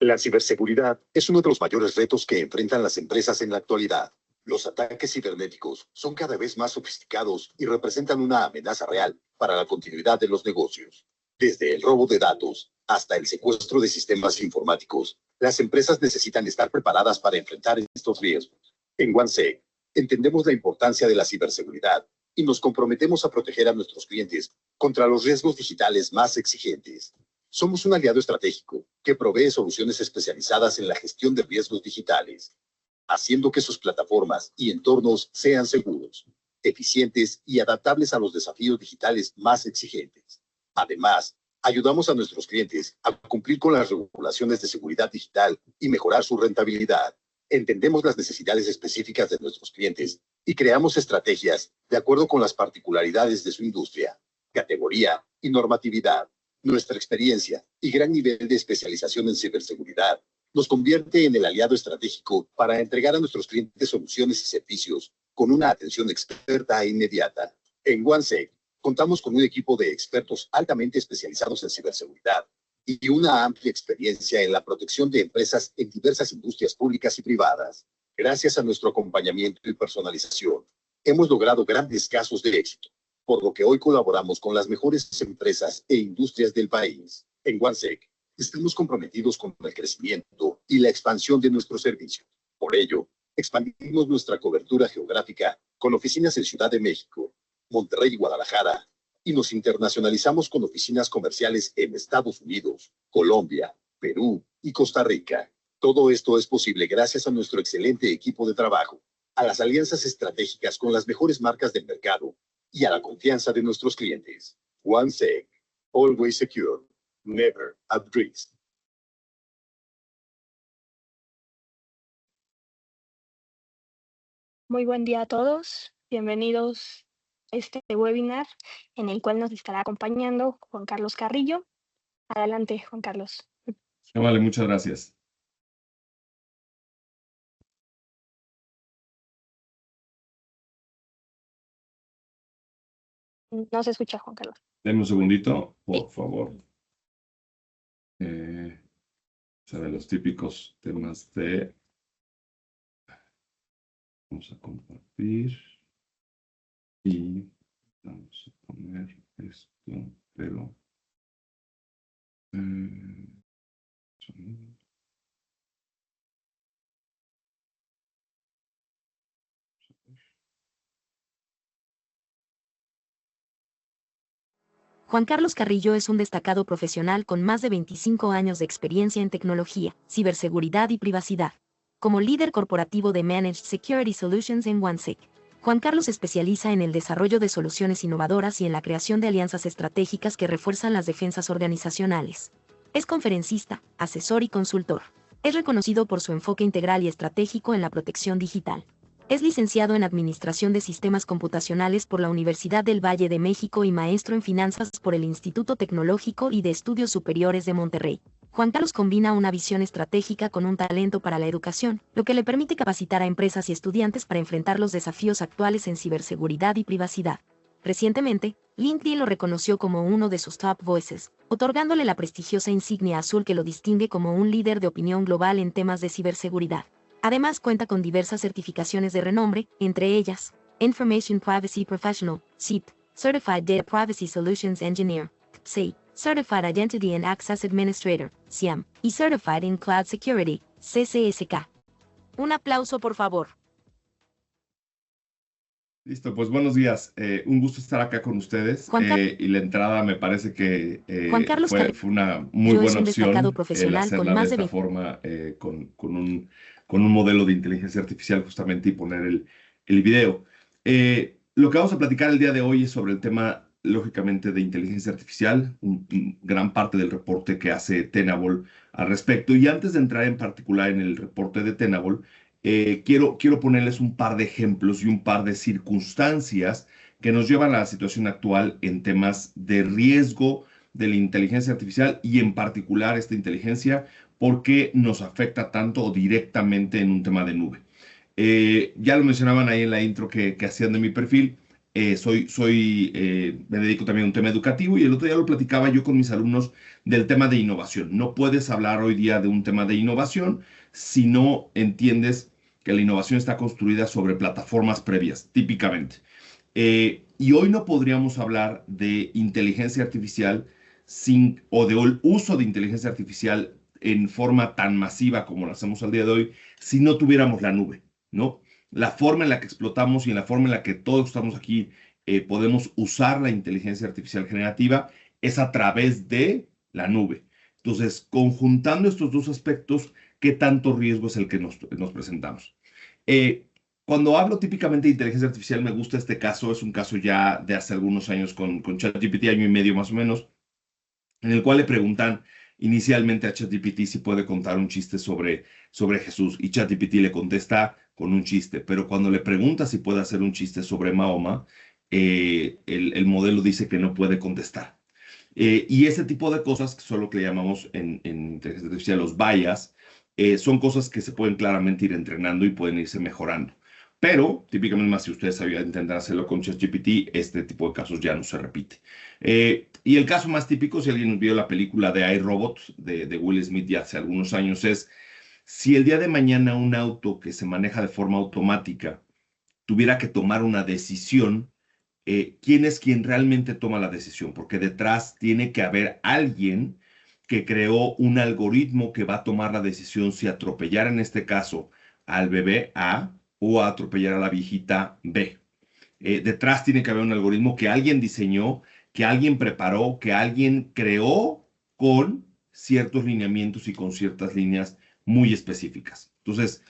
La ciberseguridad es uno de los mayores retos que enfrentan las empresas en la actualidad. Los ataques cibernéticos son cada vez más sofisticados y representan una amenaza real para la continuidad de los negocios. Desde el robo de datos hasta el secuestro de sistemas informáticos, las empresas necesitan estar preparadas para enfrentar estos riesgos. En OneSec, entendemos la importancia de la ciberseguridad y nos comprometemos a proteger a nuestros clientes contra los riesgos digitales más exigentes. Somos un aliado estratégico que provee soluciones especializadas en la gestión de riesgos digitales, haciendo que sus plataformas y entornos sean seguros, eficientes y adaptables a los desafíos digitales más exigentes. Además, ayudamos a nuestros clientes a cumplir con las regulaciones de seguridad digital y mejorar su rentabilidad. Entendemos las necesidades específicas de nuestros clientes y creamos estrategias de acuerdo con las particularidades de su industria, categoría y normatividad. Nuestra experiencia y gran nivel de especialización en ciberseguridad nos convierte en el aliado estratégico para entregar a nuestros clientes soluciones y servicios con una atención experta e inmediata. En OneSec, contamos con un equipo de expertos altamente especializados en ciberseguridad y una amplia experiencia en la protección de empresas en diversas industrias públicas y privadas. Gracias a nuestro acompañamiento y personalización, hemos logrado grandes casos de éxito, por lo que hoy colaboramos con las mejores empresas e industrias del país. En OneSec, estamos comprometidos con el crecimiento y la expansión de nuestros servicios. Por ello, expandimos nuestra cobertura geográfica con oficinas en Ciudad de México, Monterrey y Guadalajara, y nos internacionalizamos con oficinas comerciales en Estados Unidos, Colombia, Perú y Costa Rica. Todo esto es posible gracias a nuestro excelente equipo de trabajo, a las alianzas estratégicas con las mejores marcas del mercado y a la confianza de nuestros clientes. OneSec, always secure, never at risk. Muy buen día a todos. Bienvenidos a este webinar en el cual nos estará acompañando Juan Carlos Carrillo. Adelante, Juan Carlos. Vale, muchas gracias. No se escucha, Juan Carlos. Denme un segundito, por favor. De los típicos temas de... Vamos a compartir. Y vamos a poner esto, pero... Juan Carlos Carrillo es un destacado profesional con más de 25 años de experiencia en tecnología, ciberseguridad y privacidad. Como líder corporativo de Managed Security Solutions en OneSec, Juan Carlos se especializa en el desarrollo de soluciones innovadoras y en la creación de alianzas estratégicas que refuerzan las defensas organizacionales. Es conferencista, asesor y consultor. Es reconocido por su enfoque integral y estratégico en la protección digital. Es licenciado en Administración de Sistemas Computacionales por la Universidad del Valle de México y maestro en Finanzas por el Instituto Tecnológico y de Estudios Superiores de Monterrey. Juan Carlos combina una visión estratégica con un talento para la educación, lo que le permite capacitar a empresas y estudiantes para enfrentar los desafíos actuales en ciberseguridad y privacidad. Recientemente, LinkedIn lo reconoció como uno de sus top voices, otorgándole la prestigiosa insignia azul que lo distingue como un líder de opinión global en temas de ciberseguridad. Además cuenta con diversas certificaciones de renombre, entre ellas, Information Privacy Professional, CIP, Certified Data Privacy Solutions Engineer, CPSI, Certified Identity and Access Administrator, CIAM, y Certified in Cloud Security, CCSK. Un aplauso, por favor. Listo, pues buenos días. Un gusto estar acá con ustedes. Y la entrada me parece que fue una muy buena opción el hacerla de esta forma con un modelo de inteligencia artificial justamente y poner el video. Lo que vamos a platicar el día de hoy es sobre el tema, lógicamente, de inteligencia artificial, gran parte del reporte que hace Tenable al respecto. Y antes de entrar en particular en el reporte de Tenable, quiero ponerles un par de ejemplos y un par de circunstancias que nos llevan a la situación actual en temas de riesgo de la inteligencia artificial y en particular esta inteligencia, porque nos afecta tanto directamente en un tema de nube. Ya lo mencionaban ahí en la intro que hacían de mi perfil. Me dedico también a un tema educativo y el otro día lo platicaba yo con mis alumnos del tema de innovación. No puedes hablar hoy día de un tema de innovación si no entiendes que la innovación está construida sobre plataformas previas, típicamente. Y hoy no podríamos hablar de inteligencia artificial o de uso de inteligencia artificial en forma tan masiva como lo hacemos al día de hoy si no tuviéramos la nube, ¿no? La forma en la que explotamos y en la forma en la que todos estamos aquí podemos usar la inteligencia artificial generativa es a través de la nube. Entonces, conjuntando estos dos aspectos, ¿qué tanto riesgo es el que nos presentamos? Cuando hablo típicamente de inteligencia artificial, me gusta este caso. Es un caso ya de hace algunos años con ChatGPT, año y medio más o menos, en el cual le preguntan inicialmente a ChatGPT si puede contar un chiste sobre Jesús, y ChatGPT le contesta con un chiste, pero cuando le pregunta si puede hacer un chiste sobre Mahoma, el modelo dice que no puede contestar. Y ese tipo de cosas, que son lo que le llamamos en inteligencia artificial los bias, son cosas que se pueden claramente ir entrenando y pueden irse mejorando. Pero, típicamente, más si ustedes sabían intentar hacerlo con ChatGPT, este tipo de casos ya no se repite. Y el caso más típico, si alguien vio la película de iRobot de Will Smith ya hace algunos años, es si el día de mañana un auto que se maneja de forma automática tuviera que tomar una decisión, ¿quién es quien realmente toma la decisión? Porque detrás tiene que haber alguien que creó un algoritmo que va a tomar la decisión si atropellar en este caso al bebé A o a atropellar a la viejita B. Detrás tiene que haber un algoritmo que alguien diseñó, que alguien preparó, que alguien creó con ciertos lineamientos y con ciertas líneas muy específicas. Entonces,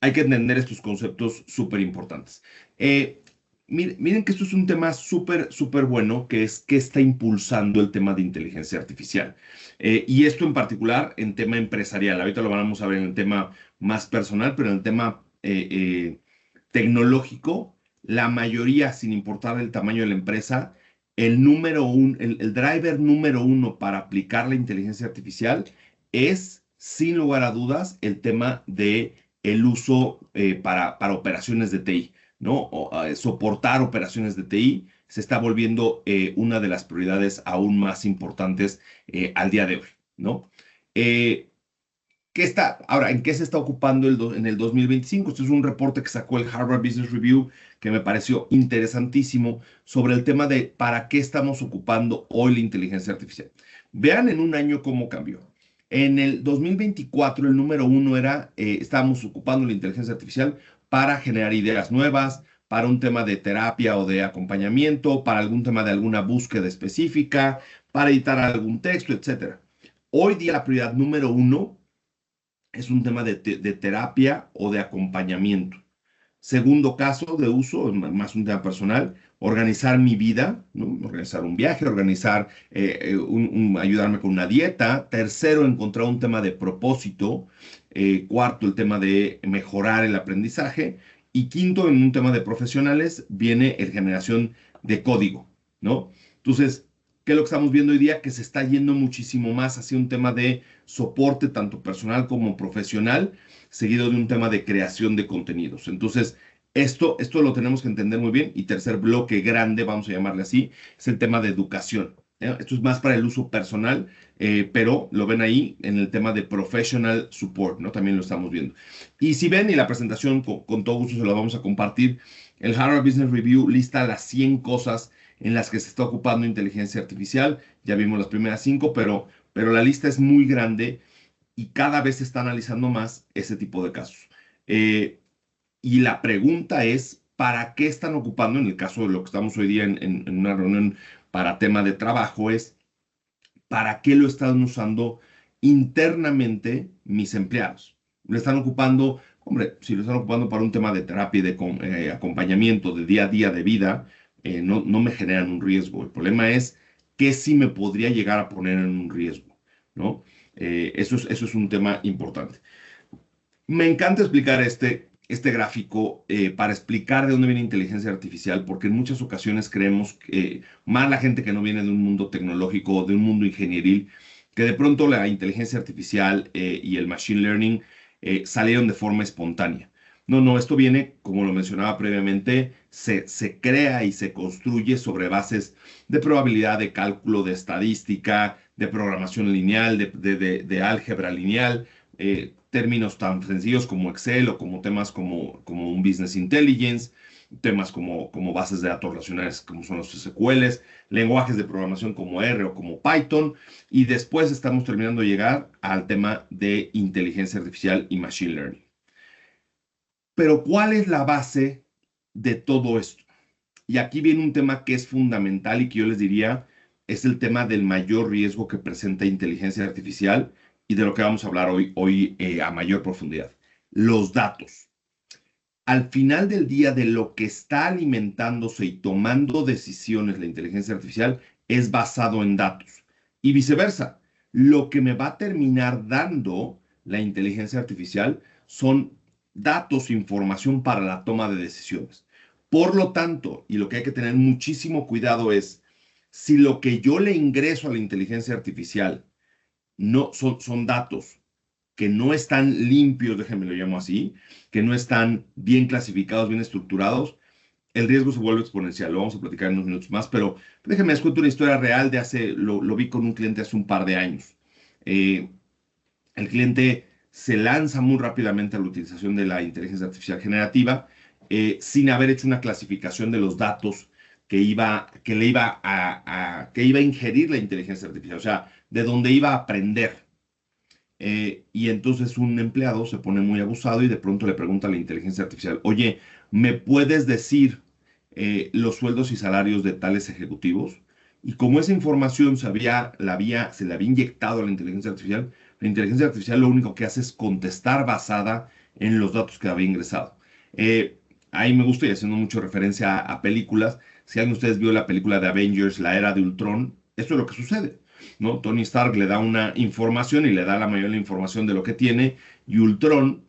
hay que entender estos conceptos súper importantes. Miren que esto es un tema súper, súper bueno, que es que está impulsando el tema de inteligencia artificial. Y esto en particular en tema empresarial. Ahorita lo vamos a ver en el tema más personal, pero en el tema tecnológico, la mayoría, sin importar el tamaño de la empresa, el driver número uno para aplicar la inteligencia artificial es, sin lugar a dudas, el tema de el uso para operaciones de TI, ¿no? Soportar operaciones de TI se está volviendo una de las prioridades aún más importantes al día de hoy, ¿no? Ahora, ¿en qué se está ocupando en el 2025? Este es un reporte que sacó el Harvard Business Review que me pareció interesantísimo sobre el tema de para qué estamos ocupando hoy la inteligencia artificial. Vean en un año cómo cambió. En el 2024, el número uno era, estábamos ocupando la inteligencia artificial para generar ideas nuevas, para un tema de terapia o de acompañamiento, para algún tema de alguna búsqueda específica, para editar algún texto, etc. Hoy día la prioridad número uno es un tema de terapia o de acompañamiento. Segundo caso de uso, más un tema personal, organizar mi vida, ¿no? Organizar un viaje, ayudarme con una dieta. Tercero, encontrar un tema de propósito. Cuarto, el tema de mejorar el aprendizaje. Y quinto, en un tema de profesionales, viene la generación de código, ¿no? Entonces, ¿qué es lo que estamos viendo hoy día? Que se está yendo muchísimo más hacia un tema de soporte, tanto personal como profesional, seguido de un tema de creación de contenidos. Entonces, esto lo tenemos que entender muy bien. Y tercer bloque grande, vamos a llamarle así, es el tema de educación. Esto es más para el uso personal, pero lo ven ahí en el tema de professional support, ¿no? También lo estamos viendo. Y si ven, y la presentación con todo gusto se la vamos a compartir, el Harvard Business Review lista las 100 cosas en las que se está ocupando inteligencia artificial. Ya vimos las primeras 5, pero la lista es muy grande y cada vez se está analizando más ese tipo de casos. Y la pregunta es, ¿para qué están ocupando? En el caso de lo que estamos hoy día en una reunión para tema de trabajo, es ¿para qué lo están usando internamente mis empleados? ¿Lo están ocupando? Hombre, si lo están ocupando para un tema de terapia y de acompañamiento de día a día de vida, no me generan un riesgo. El problema es qué sí me podría llegar a poner en un riesgo, ¿no? Eso es un tema importante. Me encanta explicar este gráfico para explicar de dónde viene inteligencia artificial, porque en muchas ocasiones creemos, más la gente que no viene de un mundo tecnológico, de un mundo ingenieril, que de pronto la inteligencia artificial y el machine learning salieron de forma espontánea. No, esto viene, como lo mencionaba previamente, se crea y se construye sobre bases de probabilidad, de cálculo, de estadística, de programación lineal, de álgebra lineal, términos tan sencillos como Excel o como temas como un Business Intelligence, temas como bases de datos relacionales como son los SQLs, lenguajes de programación como R o como Python, y después estamos terminando de llegar al tema de inteligencia artificial y machine learning. Pero ¿cuál es la base de todo esto? Y aquí viene un tema que es fundamental y que yo les diría es el tema del mayor riesgo que presenta inteligencia artificial y de lo que vamos a hablar hoy a mayor profundidad. Los datos. Al final del día, de lo que está alimentándose y tomando decisiones la inteligencia artificial es basado en datos. Y viceversa, lo que me va a terminar dando la inteligencia artificial son datos, información para la toma de decisiones. Por lo tanto, y lo que hay que tener muchísimo cuidado es, si lo que yo le ingreso a la inteligencia artificial no son datos que no están limpios, déjenme lo llamo así, que no están bien clasificados, bien estructurados, el riesgo se vuelve exponencial. Lo vamos a platicar en unos minutos más, pero déjenme les cuento una historia real de lo vi con un cliente hace un par de años. El cliente se lanza muy rápidamente a la utilización de la inteligencia artificial generativa sin haber hecho una clasificación de los datos que iba a ingerir la inteligencia artificial, o sea, de dónde iba a aprender. Y entonces un empleado se pone muy abusado y de pronto le pregunta a la inteligencia artificial, oye, ¿me puedes decir los sueldos y salarios de tales ejecutivos? Y como esa información se le había inyectado a la inteligencia artificial lo único que hace es contestar basada en los datos que había ingresado. Ahí me gusta, y haciendo mucho referencia a películas, si alguien de ustedes vio la película de Avengers, la era de Ultron, esto es lo que sucede, ¿no? Tony Stark le da una información y le da la mayoría de la información de lo que tiene, y Ultron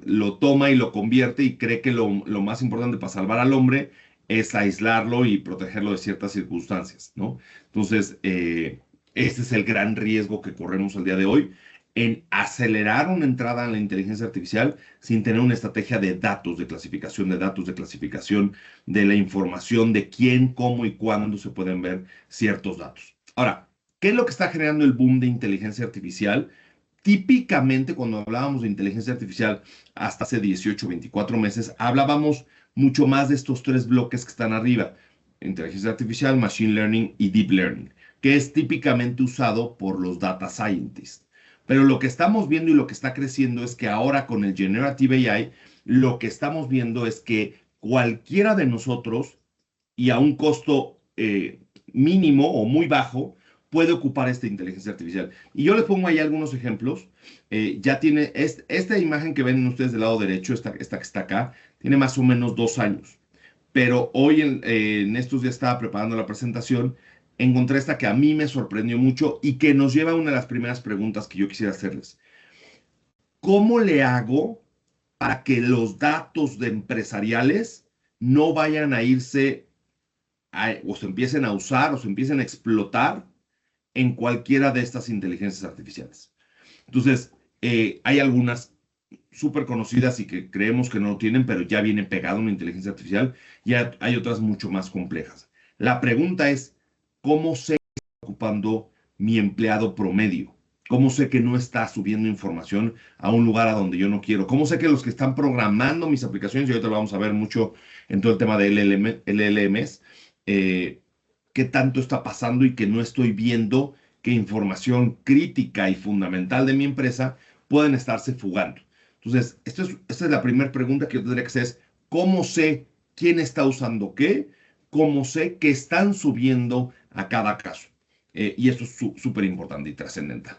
lo toma y lo convierte y cree que lo más importante para salvar al hombre es aislarlo y protegerlo de ciertas circunstancias, ¿no? Entonces, este es el gran riesgo que corremos al día de hoy en acelerar una entrada en la inteligencia artificial sin tener una estrategia de datos, de clasificación de datos, de clasificación de la información, de quién, cómo y cuándo se pueden ver ciertos datos. Ahora, ¿qué es lo que está generando el boom de inteligencia artificial? Típicamente, cuando hablábamos de inteligencia artificial hasta hace 18, 24 meses, hablábamos mucho más de estos tres bloques que están arriba: inteligencia artificial, machine learning y deep learning, que es típicamente usado por los data scientists. Pero lo que estamos viendo y lo que está creciendo es que ahora con el Generative AI, lo que estamos viendo es que cualquiera de nosotros, y a un costo mínimo o muy bajo, puede ocupar esta inteligencia artificial. Y yo les pongo ahí algunos ejemplos. Ya tiene esta imagen que ven ustedes del lado derecho, esta que está acá, tiene más o menos 2 años. Pero hoy en estos días estaba preparando la presentación, encontré esta que a mí me sorprendió mucho y que nos lleva a una de las primeras preguntas que yo quisiera hacerles. ¿Cómo le hago para que los datos empresariales no vayan a irse o se empiecen a usar o se empiecen a explotar en cualquiera de estas inteligencias artificiales? Entonces, hay algunas súper conocidas y que creemos que no lo tienen, pero ya viene pegado una inteligencia artificial, y hay otras mucho más complejas. La pregunta es, ¿cómo sé que está ocupando mi empleado promedio? ¿Cómo sé que no está subiendo información a un lugar a donde yo no quiero? ¿Cómo sé que los que están programando mis aplicaciones, y ahorita lo vamos a ver mucho en todo el tema de LLMs, qué tanto está pasando y que no estoy viendo que información crítica y fundamental de mi empresa pueden estarse fugando? Entonces, esta es la primera pregunta que yo tendría que hacer: es ¿cómo sé quién está usando qué? ¿Cómo sé que están subiendo a cada caso? Y esto es súper importante y trascendental.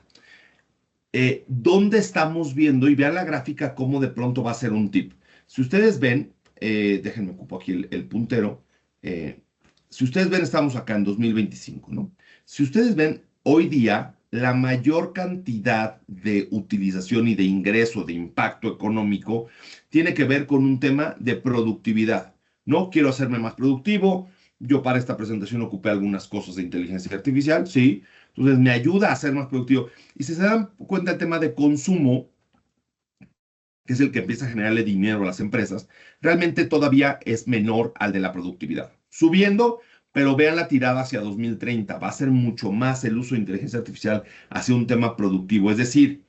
¿Dónde estamos viendo? Y vean la gráfica cómo de pronto va a ser un tip. Si ustedes ven, déjenme ocupo aquí el puntero. Si ustedes ven, estamos acá en 2025, ¿no? Si ustedes ven, hoy día la mayor cantidad de utilización y de ingreso, de impacto económico, tiene que ver con un tema de productividad. No quiero hacerme más productivo. Yo para esta presentación ocupé algunas cosas de inteligencia artificial, sí. Entonces me ayuda a ser más productivo. Y si se dan cuenta, el tema de consumo que es el que empieza a generarle dinero a las empresas, realmente todavía es menor al de la productividad. Subiendo, pero vean la tirada hacia 2030, va a ser mucho más el uso de inteligencia artificial hacia un tema productivo. Es decir,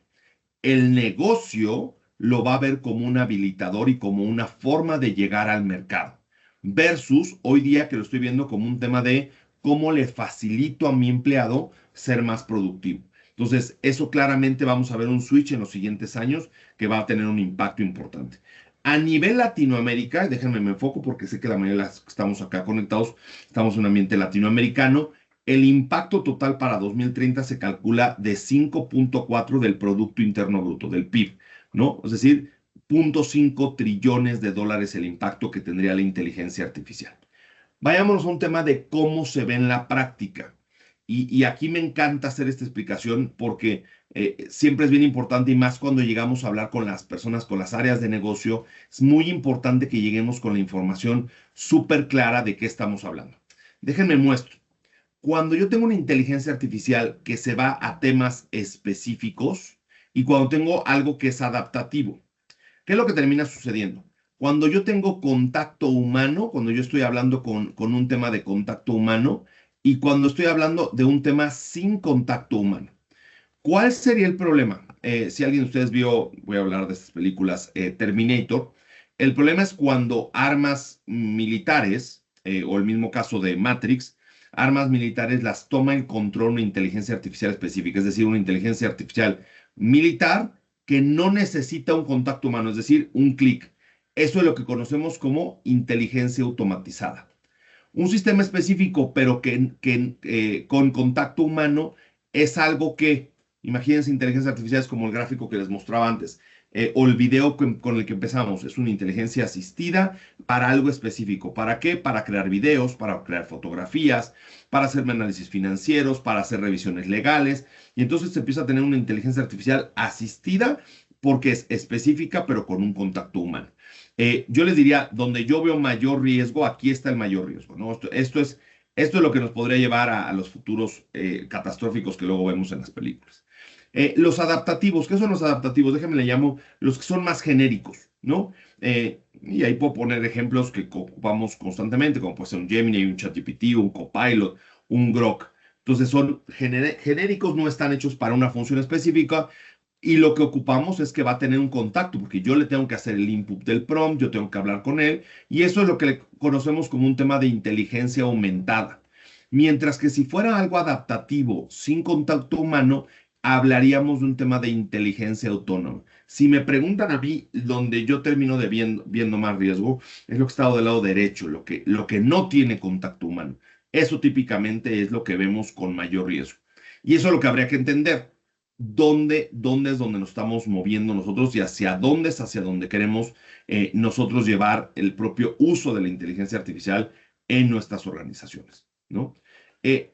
el negocio lo va a ver como un habilitador y como una forma de llegar al mercado, versus hoy día que lo estoy viendo como un tema de cómo le facilito a mi empleado ser más productivo. Entonces, eso claramente vamos a ver un switch en los siguientes años que va a tener un impacto importante. A nivel Latinoamérica, déjenme me enfoco porque sé que la mayoría de las que estamos acá conectados estamos en un ambiente latinoamericano. El impacto total para 2030 se calcula de 5.4 del Producto Interno Bruto, del PIB, ¿no? Es decir, 0.5 trillones de dólares el impacto que tendría la inteligencia artificial. Vayámonos a un tema de cómo se ve en la práctica. Y aquí me encanta hacer esta explicación porque siempre es bien importante y más cuando llegamos a hablar con las personas, con las áreas de negocio, es muy importante que lleguemos con la información súper clara de qué estamos hablando. Déjenme muestro. Cuando yo tengo una inteligencia artificial que se va a temas específicos y cuando tengo algo que es adaptativo, ¿qué es lo que termina sucediendo? Cuando yo tengo contacto humano, cuando yo estoy hablando con un tema de contacto humano y cuando estoy hablando de un tema sin contacto humano, ¿cuál sería el problema? Si alguien de ustedes vio, voy a hablar de estas películas, Terminator, el problema es cuando armas militares, o el mismo caso de Matrix, armas militares las toma en control una inteligencia artificial específica, es decir, una inteligencia artificial militar que no necesita un contacto humano, es decir, un clic. Eso es lo que conocemos como inteligencia automatizada. Un sistema específico, pero que con contacto humano, es algo que, imagínense inteligencias artificiales como el gráfico que les mostraba antes, o el video con el que empezamos, es una inteligencia asistida para algo específico. ¿Para qué? Para crear videos, para crear fotografías, para hacer análisis financieros, para hacer revisiones legales. Y entonces se empieza a tener una inteligencia artificial asistida porque es específica, pero con un contacto humano. Yo les diría, donde yo veo mayor riesgo, aquí está el mayor riesgo, ¿no? Esto es lo que nos podría llevar a los futuros catastróficos que luego vemos en las películas. Los adaptativos, ¿qué son los adaptativos? Déjenme le llamo los que son más genéricos, ¿no? Y ahí puedo poner ejemplos que ocupamos constantemente, como puede ser un Gemini, un ChatGPT, un Copilot, un Grok. Entonces son genéricos, no están hechos para una función específica, y lo que ocupamos es que va a tener un contacto, porque yo le tengo que hacer el input del prompt, yo tengo que hablar con él, y eso es lo que conocemos como un tema de inteligencia aumentada. Mientras que si fuera algo adaptativo, sin contacto humano, hablaríamos de un tema de inteligencia autónoma. Si me preguntan a mí, donde yo termino viendo más riesgo, es lo que está del lado derecho, lo que no tiene contacto humano. Eso típicamente es lo que vemos con mayor riesgo. Y eso es lo que habría que entender. ¿Dónde es donde nos estamos moviendo nosotros y hacia dónde es hacia donde queremos nosotros llevar el propio uso de la inteligencia artificial en nuestras organizaciones, ¿no?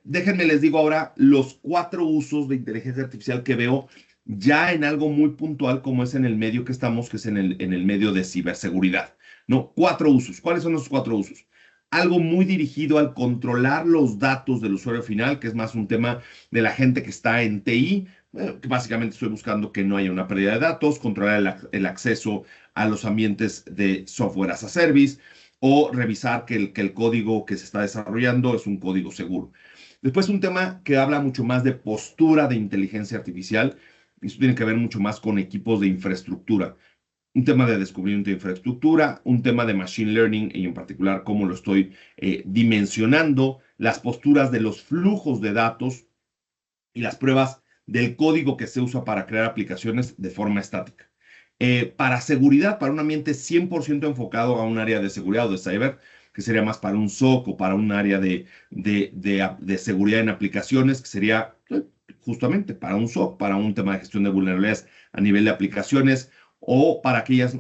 Déjenme les digo ahora los 4 usos de inteligencia artificial que veo ya en algo muy puntual como es en el medio que estamos, que es en el medio de ciberseguridad, ¿no? 4 usos. ¿Cuáles son los 4 usos? Algo muy dirigido al controlar los datos del usuario final, que es más un tema de la gente que está en TI, que básicamente estoy buscando que no haya una pérdida de datos, controlar el acceso a los ambientes de software as a service, o revisar que el código que se está desarrollando es un código seguro. Después un tema que habla mucho más de postura de inteligencia artificial, y eso tiene que ver mucho más con equipos de infraestructura. Un tema de descubrimiento de infraestructura, un tema de machine learning y en particular cómo lo estoy dimensionando, las posturas de los flujos de datos y las pruebas del código que se usa para crear aplicaciones de forma estática. Para seguridad, para un ambiente 100% enfocado a un área de seguridad o de cyber, que sería más para un SOC o para un área de seguridad en aplicaciones, que sería justamente para un SOC, para un tema de gestión de vulnerabilidades a nivel de aplicaciones, o para aquellas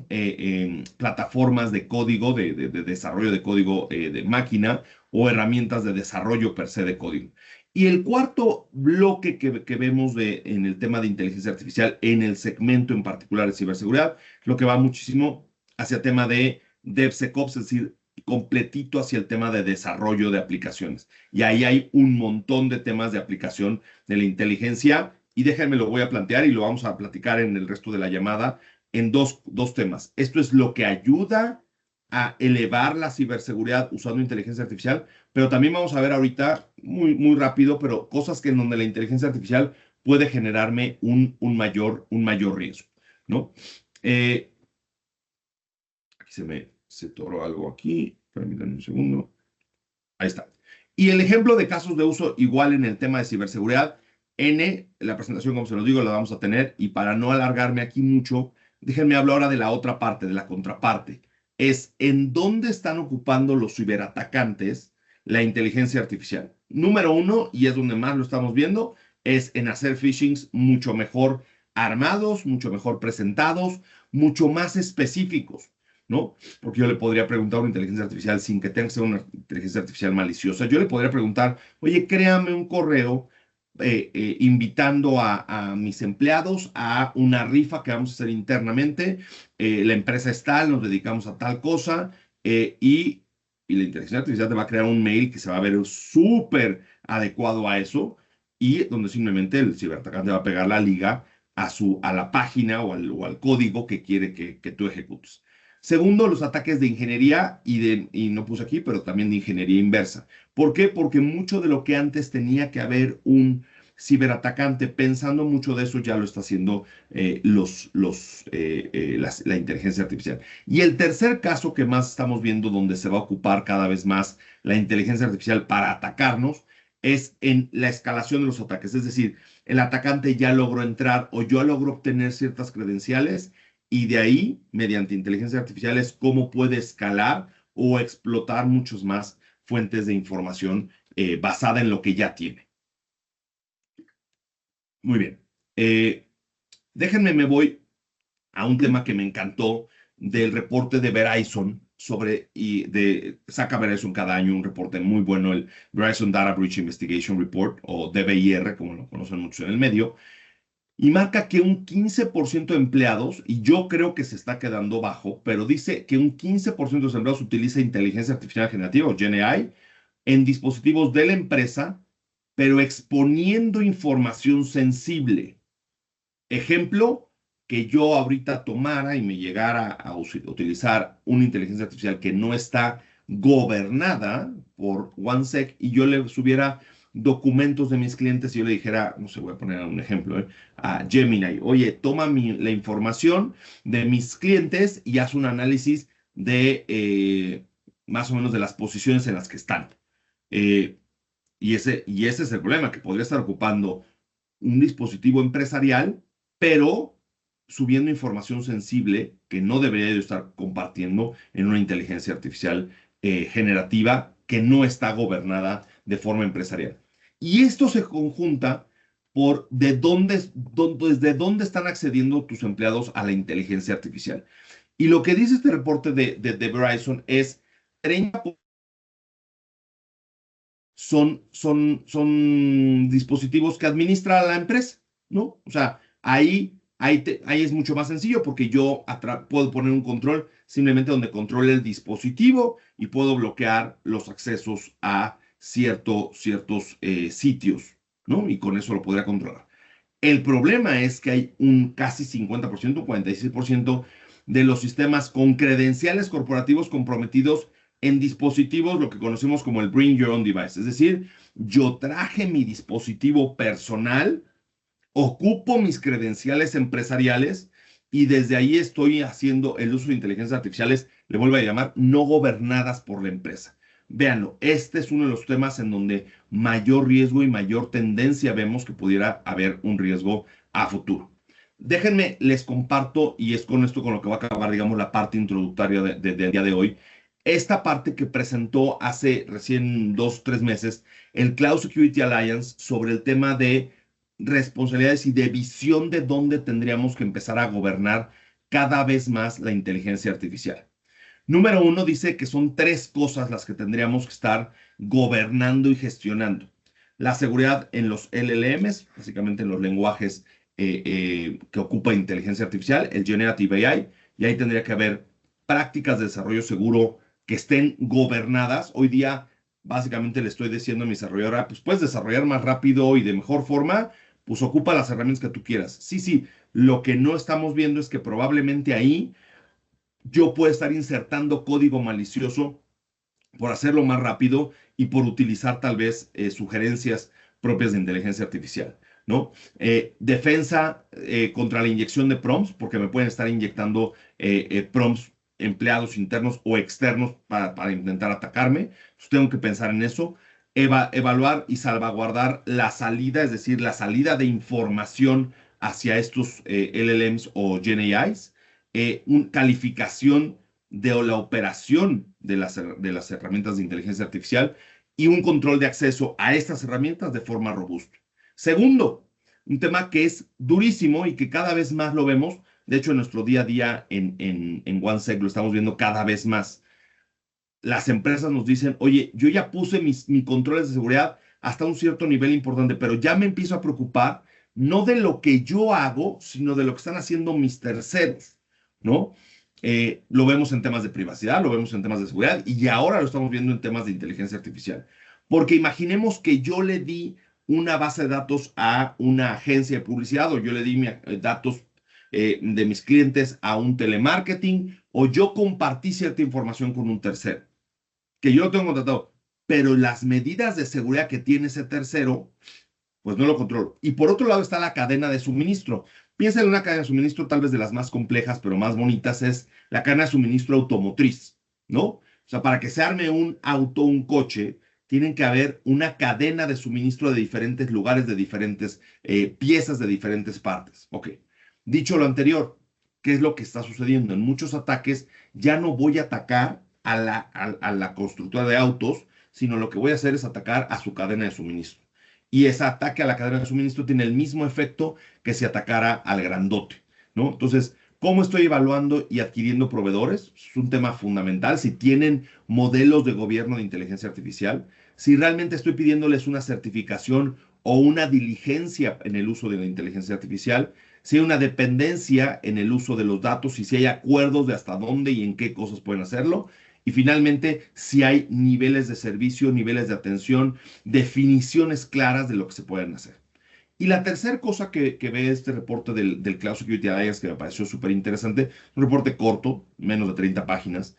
plataformas de código, de desarrollo de código de máquina, o herramientas de desarrollo per se de código. Y el cuarto bloque que vemos en el tema de inteligencia artificial, en el segmento en particular de ciberseguridad, lo que va muchísimo hacia tema de DevSecOps, es decir, completito hacia el tema de desarrollo de aplicaciones. Y ahí hay un montón de temas de aplicación de la inteligencia, y déjenme lo voy a plantear y lo vamos a platicar en el resto de la llamada, en dos temas. Esto es lo que ayuda a elevar la ciberseguridad usando inteligencia artificial, pero también vamos a ver ahorita, muy rápido, pero cosas que en donde la inteligencia artificial puede generarme un mayor riesgo, ¿no? Aquí se toró algo aquí, permítanme un segundo. Ahí está. Y el ejemplo de casos de uso igual en el tema de ciberseguridad, la presentación, como se los digo, la vamos a tener, y para no alargarme aquí mucho, déjenme hablar ahora de la otra parte, de la contraparte. Es en dónde están ocupando los ciberatacantes la inteligencia artificial. Número uno, y es donde más lo estamos viendo, es en hacer phishings mucho mejor armados, mucho mejor presentados, mucho más específicos, ¿no? Porque yo le podría preguntar a una inteligencia artificial sin que tenga que ser una inteligencia artificial maliciosa. Yo le podría preguntar, oye, créame un correo invitando a mis empleados a una rifa que vamos a hacer internamente. La empresa es tal, nos dedicamos a tal cosa, y la inteligencia artificial te va a crear un mail que se va a ver súper adecuado a eso, y donde simplemente el ciberatacante va a pegar la liga a la página o al código que quiere que tú ejecutes. Segundo, los ataques de ingeniería y no puse aquí, pero también de ingeniería inversa. ¿Por qué? Porque mucho de lo que antes tenía que haber un ciberatacante pensando, mucho de eso ya lo está haciendo la inteligencia artificial. Y el tercer caso que más estamos viendo donde se va a ocupar cada vez más la inteligencia artificial para atacarnos es en la escalación de los ataques. Es decir, el atacante ya logró entrar o ya logró obtener ciertas credenciales, y de ahí, mediante inteligencia artificial, es cómo puede escalar o explotar muchos más fuentes de información basada en lo que ya tiene. Muy bien. Déjenme, me voy a un tema que me encantó del reporte de Verizon saca Verizon cada año un reporte muy bueno, el Verizon Data Breach Investigation Report, o DBIR, como lo conocen muchos en el medio, y marca que un 15% de empleados, y yo creo que se está quedando bajo, pero dice que un 15% de los empleados utiliza inteligencia artificial generativa, o GenAI, en dispositivos de la empresa, pero exponiendo información sensible. Ejemplo, que yo ahorita tomara y me llegara a utilizar una inteligencia artificial que no está gobernada por OneSec, y yo le subiera documentos de mis clientes y yo le dijera, no sé, voy a poner un ejemplo, a Gemini, oye, toma la información de mis clientes y haz un análisis de más o menos de las posiciones en las que están. Y ese es el problema, que podría estar ocupando un dispositivo empresarial, pero subiendo información sensible que no debería de estar compartiendo en una inteligencia artificial generativa que no está gobernada de forma empresarial. Y esto se conjunta por desde dónde están accediendo tus empleados a la inteligencia artificial. Y lo que dice este reporte de Verizon es 30% son dispositivos que administra la empresa, ¿no? O sea, ahí es mucho más sencillo, porque yo puedo poner un control simplemente donde controle el dispositivo y puedo bloquear los accesos a ciertos sitios, ¿no? Y con eso lo podría controlar. El problema es que hay un casi 50%, un 46% de los sistemas con credenciales corporativos comprometidos en dispositivos, lo que conocemos como el Bring Your Own Device. Es decir, yo traje mi dispositivo personal, ocupo mis credenciales empresariales y desde ahí estoy haciendo el uso de inteligencias artificiales, le vuelvo a llamar, no gobernadas por la empresa. Véanlo, este es uno de los temas en donde mayor riesgo y mayor tendencia vemos que pudiera haber un riesgo a futuro. Déjenme, les comparto, y es con esto con lo que va a acabar, digamos, la parte introductoria del día de hoy, esta parte que presentó hace recién 2-3 meses el Cloud Security Alliance sobre el tema de responsabilidades y de visión de dónde tendríamos que empezar a gobernar cada vez más la inteligencia artificial. Número 1 dice que son 3 cosas las que tendríamos que estar gobernando y gestionando. La seguridad en los LLMs, básicamente en los lenguajes que ocupa inteligencia artificial, el Generative AI, y ahí tendría que haber prácticas de desarrollo seguro que estén gobernadas. Hoy día, básicamente le estoy diciendo a mi desarrolladora, pues puedes desarrollar más rápido y de mejor forma, pues ocupa las herramientas que tú quieras. Sí, lo que no estamos viendo es que probablemente ahí yo pueda estar insertando código malicioso por hacerlo más rápido y por utilizar tal vez sugerencias propias de inteligencia artificial, ¿no? Defensa contra la inyección de prompts, porque me pueden estar inyectando prompts empleados internos o externos para intentar atacarme. Entonces tengo que pensar en eso. Evaluar y salvaguardar la salida, es decir, la salida de información hacia estos LLMs o GenAIs. Calificación de la operación de las herramientas de inteligencia artificial y un control de acceso a estas herramientas de forma robusta. Segundo, un tema que es durísimo y que cada vez más lo vemos, de hecho en nuestro día a día en OneSec lo estamos viendo cada vez más. Las empresas nos dicen, oye, yo ya puse mis controles de seguridad hasta un cierto nivel importante, pero ya me empiezo a preocupar no de lo que yo hago, sino de lo que están haciendo mis terceros, ¿no? Lo vemos en temas de privacidad, lo vemos en temas de seguridad y ahora lo estamos viendo en temas de inteligencia artificial. Porque imaginemos que yo le di una base de datos a una agencia de publicidad o yo le di datos de mis clientes a un telemarketing o yo compartí cierta información con un tercero, que yo lo tengo contratado, pero las medidas de seguridad que tiene ese tercero, pues no lo controlo. Y por otro lado está la cadena de suministro. Piensa en una cadena de suministro tal vez de las más complejas, pero más bonitas, es la cadena de suministro automotriz, ¿no? O sea, para que se arme un auto, un coche, tienen que haber una cadena de suministro de diferentes lugares, de diferentes piezas, de diferentes partes. Ok. Dicho lo anterior, ¿qué es lo que está sucediendo? En muchos ataques ya no voy a atacar a la constructora de autos, sino lo que voy a hacer es atacar a su cadena de suministro. Y ese ataque a la cadena de suministro tiene el mismo efecto que si atacara al grandote, ¿no? Entonces, ¿cómo estoy evaluando y adquiriendo proveedores? Es un tema fundamental. Si tienen modelos de gobierno de inteligencia artificial, si realmente estoy pidiéndoles una certificación o una diligencia en el uso de la inteligencia artificial, si hay una dependencia en el uso de los datos y si hay acuerdos de hasta dónde y en qué cosas pueden hacerlo. Y finalmente, si hay niveles de servicio, niveles de atención, definiciones claras de lo que se pueden hacer. Y la tercera cosa que ve este reporte del Cloud Security Alliance, que me pareció súper interesante, un reporte corto, menos de 30 páginas,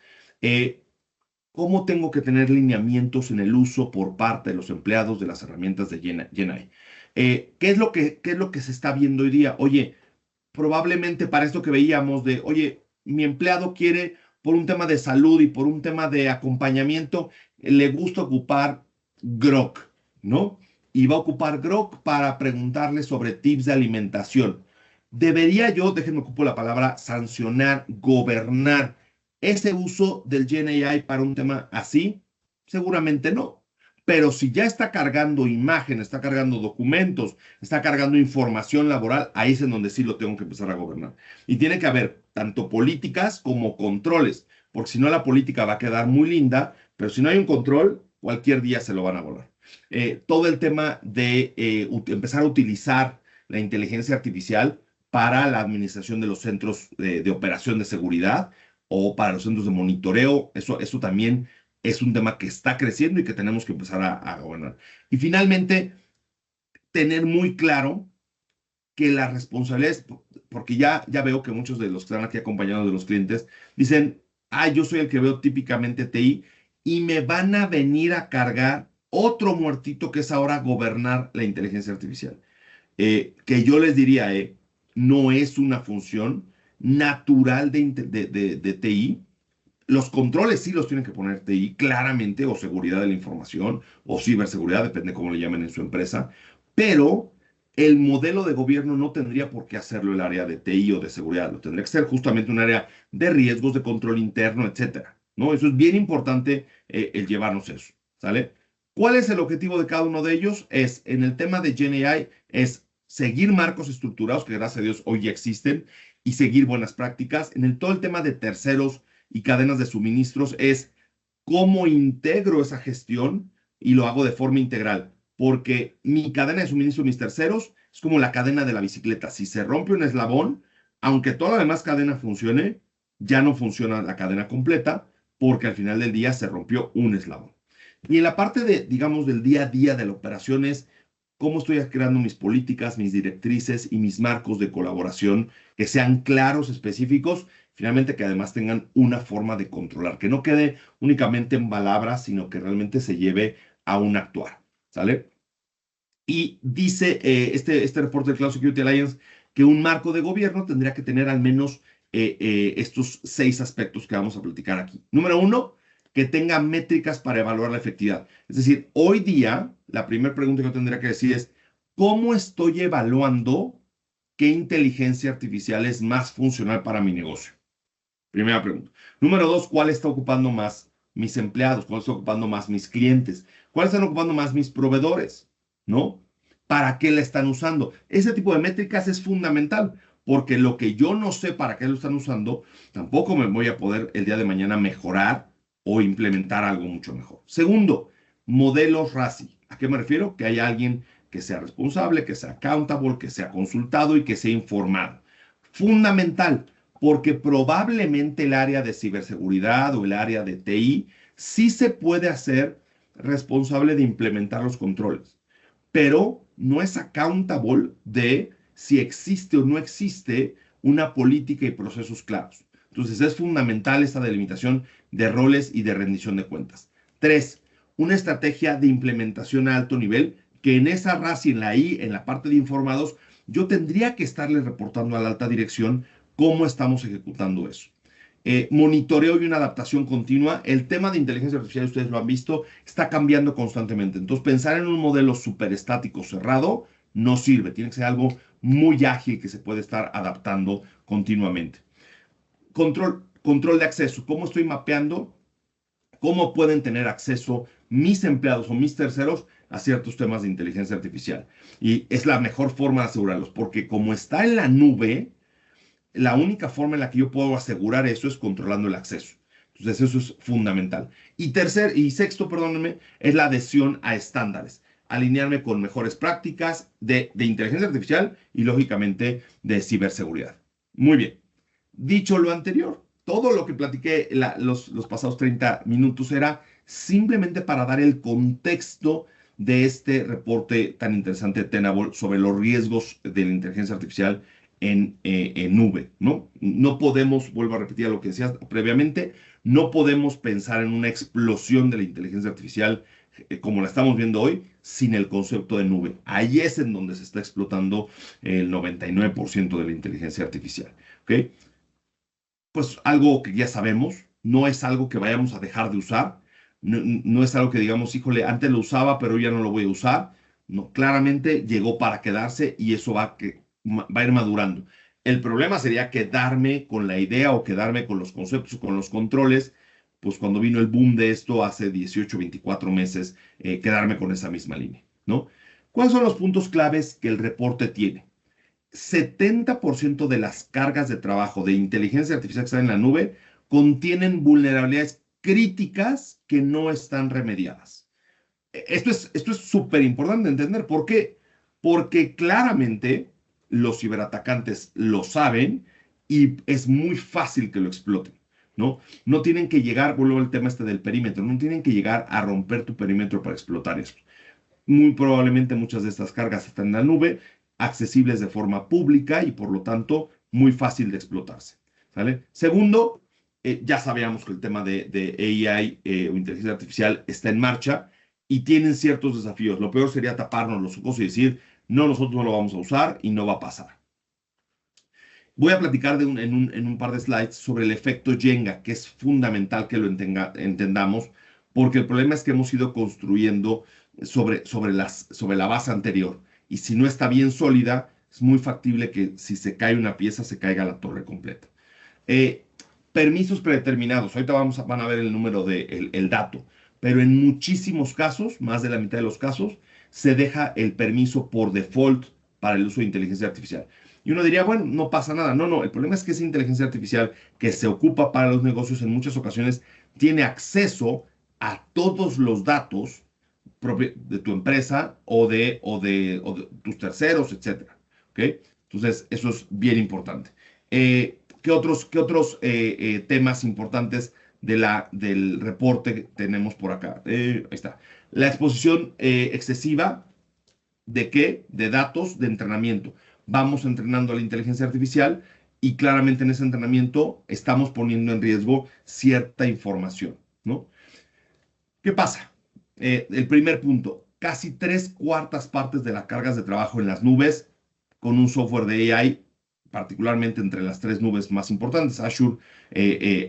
cómo tengo que tener lineamientos en el uso por parte de los empleados de las herramientas de GenAI. ¿Qué es lo que se está viendo hoy día? Oye, probablemente para esto que veíamos de, oye, mi empleado quiere, por un tema de salud y por un tema de acompañamiento, le gusta ocupar Grok, ¿no? Y va a ocupar Grok para preguntarle sobre tips de alimentación. ¿Debería yo, déjenme ocupar la palabra, sancionar, gobernar ese uso del GenAI para un tema así? Seguramente no. Pero si ya está cargando imágenes, está cargando documentos, está cargando información laboral, ahí es en donde sí lo tengo que empezar a gobernar. Y tiene que haber tanto políticas como controles, porque si no la política va a quedar muy linda, pero si no hay un control, cualquier día se lo van a volar. Todo el tema de empezar a utilizar la inteligencia artificial para la administración de los centros de operación de seguridad o para los centros de monitoreo, eso también es un tema que está creciendo y que tenemos que empezar a gobernar. Y finalmente, tener muy claro que la responsabilidad es, porque ya veo que muchos de los que están aquí acompañados de los clientes dicen, yo soy el que veo típicamente TI y me van a venir a cargar otro muertito que es ahora gobernar la inteligencia artificial. Que yo les diría, no es una función natural de TI. Los controles sí los tienen que poner TI claramente, o seguridad de la información, o ciberseguridad, depende cómo le llamen en su empresa, pero el modelo de gobierno no tendría por qué hacerlo el área de TI o de seguridad, lo tendría que ser justamente un área de riesgos, de control interno, etcétera, ¿no? Eso es bien importante, el llevarnos eso, ¿sale? ¿Cuál es el objetivo de cada uno de ellos? En el tema de GenAI, es seguir marcos estructurados, que gracias a Dios hoy ya existen, y seguir buenas prácticas. Todo el tema de terceros y cadenas de suministros es cómo integro esa gestión y lo hago de forma integral, porque mi cadena de suministro, mis terceros, es como la cadena de la bicicleta. Si se rompe un eslabón, aunque toda la demás cadena funcione, ya no funciona la cadena completa, porque al final del día se rompió un eslabón. Y en la parte de, digamos, del día a día de la operación es cómo estoy creando mis políticas, mis directrices y mis marcos de colaboración que sean claros, específicos, finalmente que además tengan una forma de controlar, que no quede únicamente en palabras, sino que realmente se lleve a un actuar, ¿sale? Y dice este reporte del Cloud Security Alliance que un marco de gobierno tendría que tener al menos estos 6 aspectos que vamos a platicar aquí. Número 1, que tenga métricas para evaluar la efectividad. Es decir, hoy día, la primera pregunta que yo tendría que decir es, ¿cómo estoy evaluando qué inteligencia artificial es más funcional para mi negocio? Primera pregunta. Número 2, ¿cuál está ocupando más mis empleados? ¿Cuál está ocupando más mis clientes? ¿Cuál están ocupando más mis proveedores? ¿No? ¿Para qué la están usando? Ese tipo de métricas es fundamental, porque lo que yo no sé para qué lo están usando, tampoco me voy a poder el día de mañana mejorar o implementar algo mucho mejor. Segundo, modelos RACI. ¿A qué me refiero? Que haya alguien que sea responsable, que sea accountable, que sea consultado y que sea informado. Fundamental, porque probablemente el área de ciberseguridad o el área de TI sí se puede hacer responsable de implementar los controles, pero no es accountable de si existe o no existe una política y procesos claros. Entonces es fundamental esta delimitación de roles y de rendición de cuentas. 3, una estrategia de implementación a alto nivel, que en esa RACI, en la I, en la parte de informados, yo tendría que estarle reportando a la alta dirección cómo estamos ejecutando eso. Monitoreo y una adaptación continua. El tema de inteligencia artificial, ustedes lo han visto, está cambiando constantemente. Entonces, pensar en un modelo súper estático cerrado no sirve. Tiene que ser algo muy ágil que se puede estar adaptando continuamente. Control de acceso. ¿Cómo estoy mapeando? ¿Cómo pueden tener acceso mis empleados o mis terceros a ciertos temas de inteligencia artificial? Y es la mejor forma de asegurarlos, porque como está en la nube, la única forma en la que yo puedo asegurar eso es controlando el acceso. Entonces, eso es fundamental. Y sexto, perdónenme, es la adhesión a estándares. Alinearme con mejores prácticas de inteligencia artificial y, lógicamente, de ciberseguridad. Muy bien. Dicho lo anterior, todo lo que platiqué los pasados 30 minutos era simplemente para dar el contexto de este reporte tan interesante de Tenable sobre los riesgos de la inteligencia artificial en nube, ¿no? No podemos, vuelvo a repetir lo que decías previamente, no podemos pensar en una explosión de la inteligencia artificial como la estamos viendo hoy, sin el concepto de nube. Ahí es en donde se está explotando el 99% de la inteligencia artificial, ¿ok? Pues algo que ya sabemos, no es algo que vayamos a dejar de usar, no es algo que digamos, híjole, antes lo usaba, pero ya no lo voy a usar. No, claramente llegó para quedarse y eso va a ir madurando. El problema sería quedarme con la idea o quedarme con los conceptos o con los controles, pues cuando vino el boom de esto hace 18, 24 meses, quedarme con esa misma línea, ¿no? ¿Cuáles son los puntos claves que el reporte tiene? 70% de las cargas de trabajo de inteligencia artificial que están en la nube contienen vulnerabilidades críticas que no están remediadas. Esto es súper importante entender. ¿Por qué? Porque claramente los ciberatacantes lo saben y es muy fácil que lo exploten, ¿no? No tienen que llegar, vuelvo al tema este del perímetro, no tienen que llegar a romper tu perímetro para explotar eso. Muy probablemente muchas de estas cargas están en la nube, accesibles de forma pública y por lo tanto muy fácil de explotarse, ¿sale? Segundo, ya sabíamos que el tema de AI o inteligencia artificial está en marcha y tienen ciertos desafíos. Lo peor sería taparnos los ojos y decir, no, nosotros no lo vamos a usar y no va a pasar. Voy a platicar en un par de slides sobre el efecto Jenga, que es fundamental que lo entendamos, porque el problema es que hemos ido construyendo sobre la base anterior. Y si no está bien sólida, es muy factible que si se cae una pieza, se caiga la torre completa. Permisos predeterminados. Ahorita van a ver el número el dato. Pero en muchísimos casos, más de la mitad de los casos, se deja el permiso por default para el uso de inteligencia artificial. Y uno diría, bueno, no pasa nada. No, el problema es que esa inteligencia artificial que se ocupa para los negocios en muchas ocasiones tiene acceso a todos los datos de tu empresa o de tus terceros, etcétera. ¿Okay? Entonces, eso es bien importante. ¿Qué otros temas importantes del reporte tenemos por acá? Ahí está. La exposición excesiva ¿De qué? De datos de entrenamiento. Vamos entrenando a la inteligencia artificial y claramente en ese entrenamiento estamos poniendo en riesgo cierta información, ¿no? ¿Qué pasa? El primer punto, casi 3/4 partes de las cargas de trabajo en las nubes con un software de AI, particularmente entre las 3 nubes más importantes, Azure,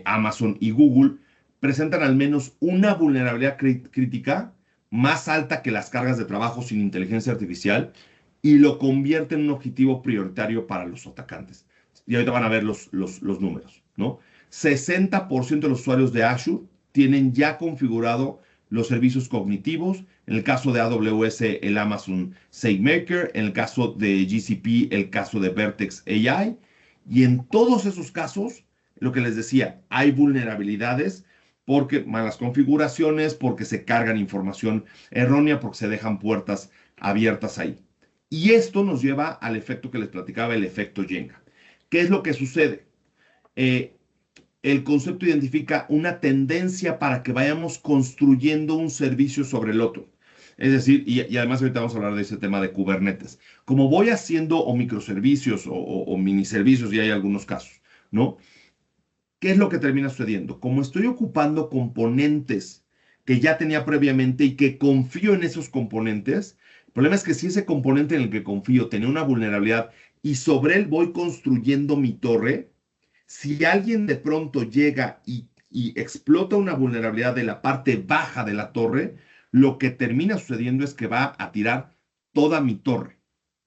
Amazon y Google, presentan al menos una vulnerabilidad crítica más alta que las cargas de trabajo sin inteligencia artificial y lo convierte en un objetivo prioritario para los atacantes. Y ahorita van a ver los números, ¿no? 60% de los usuarios de Azure tienen ya configurado los servicios cognitivos. En el caso de AWS, el Amazon SageMaker. En el caso de GCP, el caso de Vertex AI. Y en todos esos casos, lo que les decía, hay vulnerabilidades porque malas configuraciones, porque se cargan información errónea, porque se dejan puertas abiertas ahí. Y esto nos lleva al efecto que les platicaba, el efecto Jenga. ¿Qué es lo que sucede? El concepto identifica una tendencia para que vayamos construyendo un servicio sobre el otro. Es decir, y además ahorita vamos a hablar de ese tema de Kubernetes. Como voy haciendo o microservicios o miniservicios, y hay algunos casos, ¿no? ¿Qué es lo que termina sucediendo? Como estoy ocupando componentes que ya tenía previamente y que confío en esos componentes, el problema es que si ese componente en el que confío tenía una vulnerabilidad y sobre él voy construyendo mi torre, si alguien de pronto llega y explota una vulnerabilidad de la parte baja de la torre, lo que termina sucediendo es que va a tirar toda mi torre,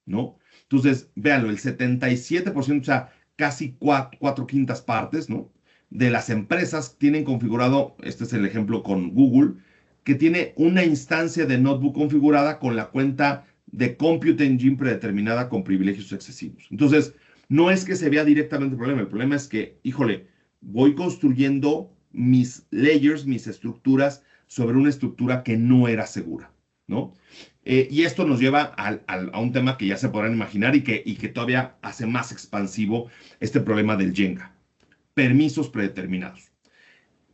¿no? Entonces, véanlo, el 77%, o sea, casi 4/5 partes, ¿no? De las empresas tienen configurado, este es el ejemplo con Google, que tiene una instancia de notebook configurada con la cuenta de Compute Engine predeterminada con privilegios excesivos. Entonces, no es que se vea directamente el problema es que, híjole, voy construyendo mis layers, mis estructuras sobre una estructura que no era segura, ¿no? Y esto nos lleva a un tema que ya se podrán imaginar y que todavía hace más expansivo este problema del Jenga. Permisos predeterminados.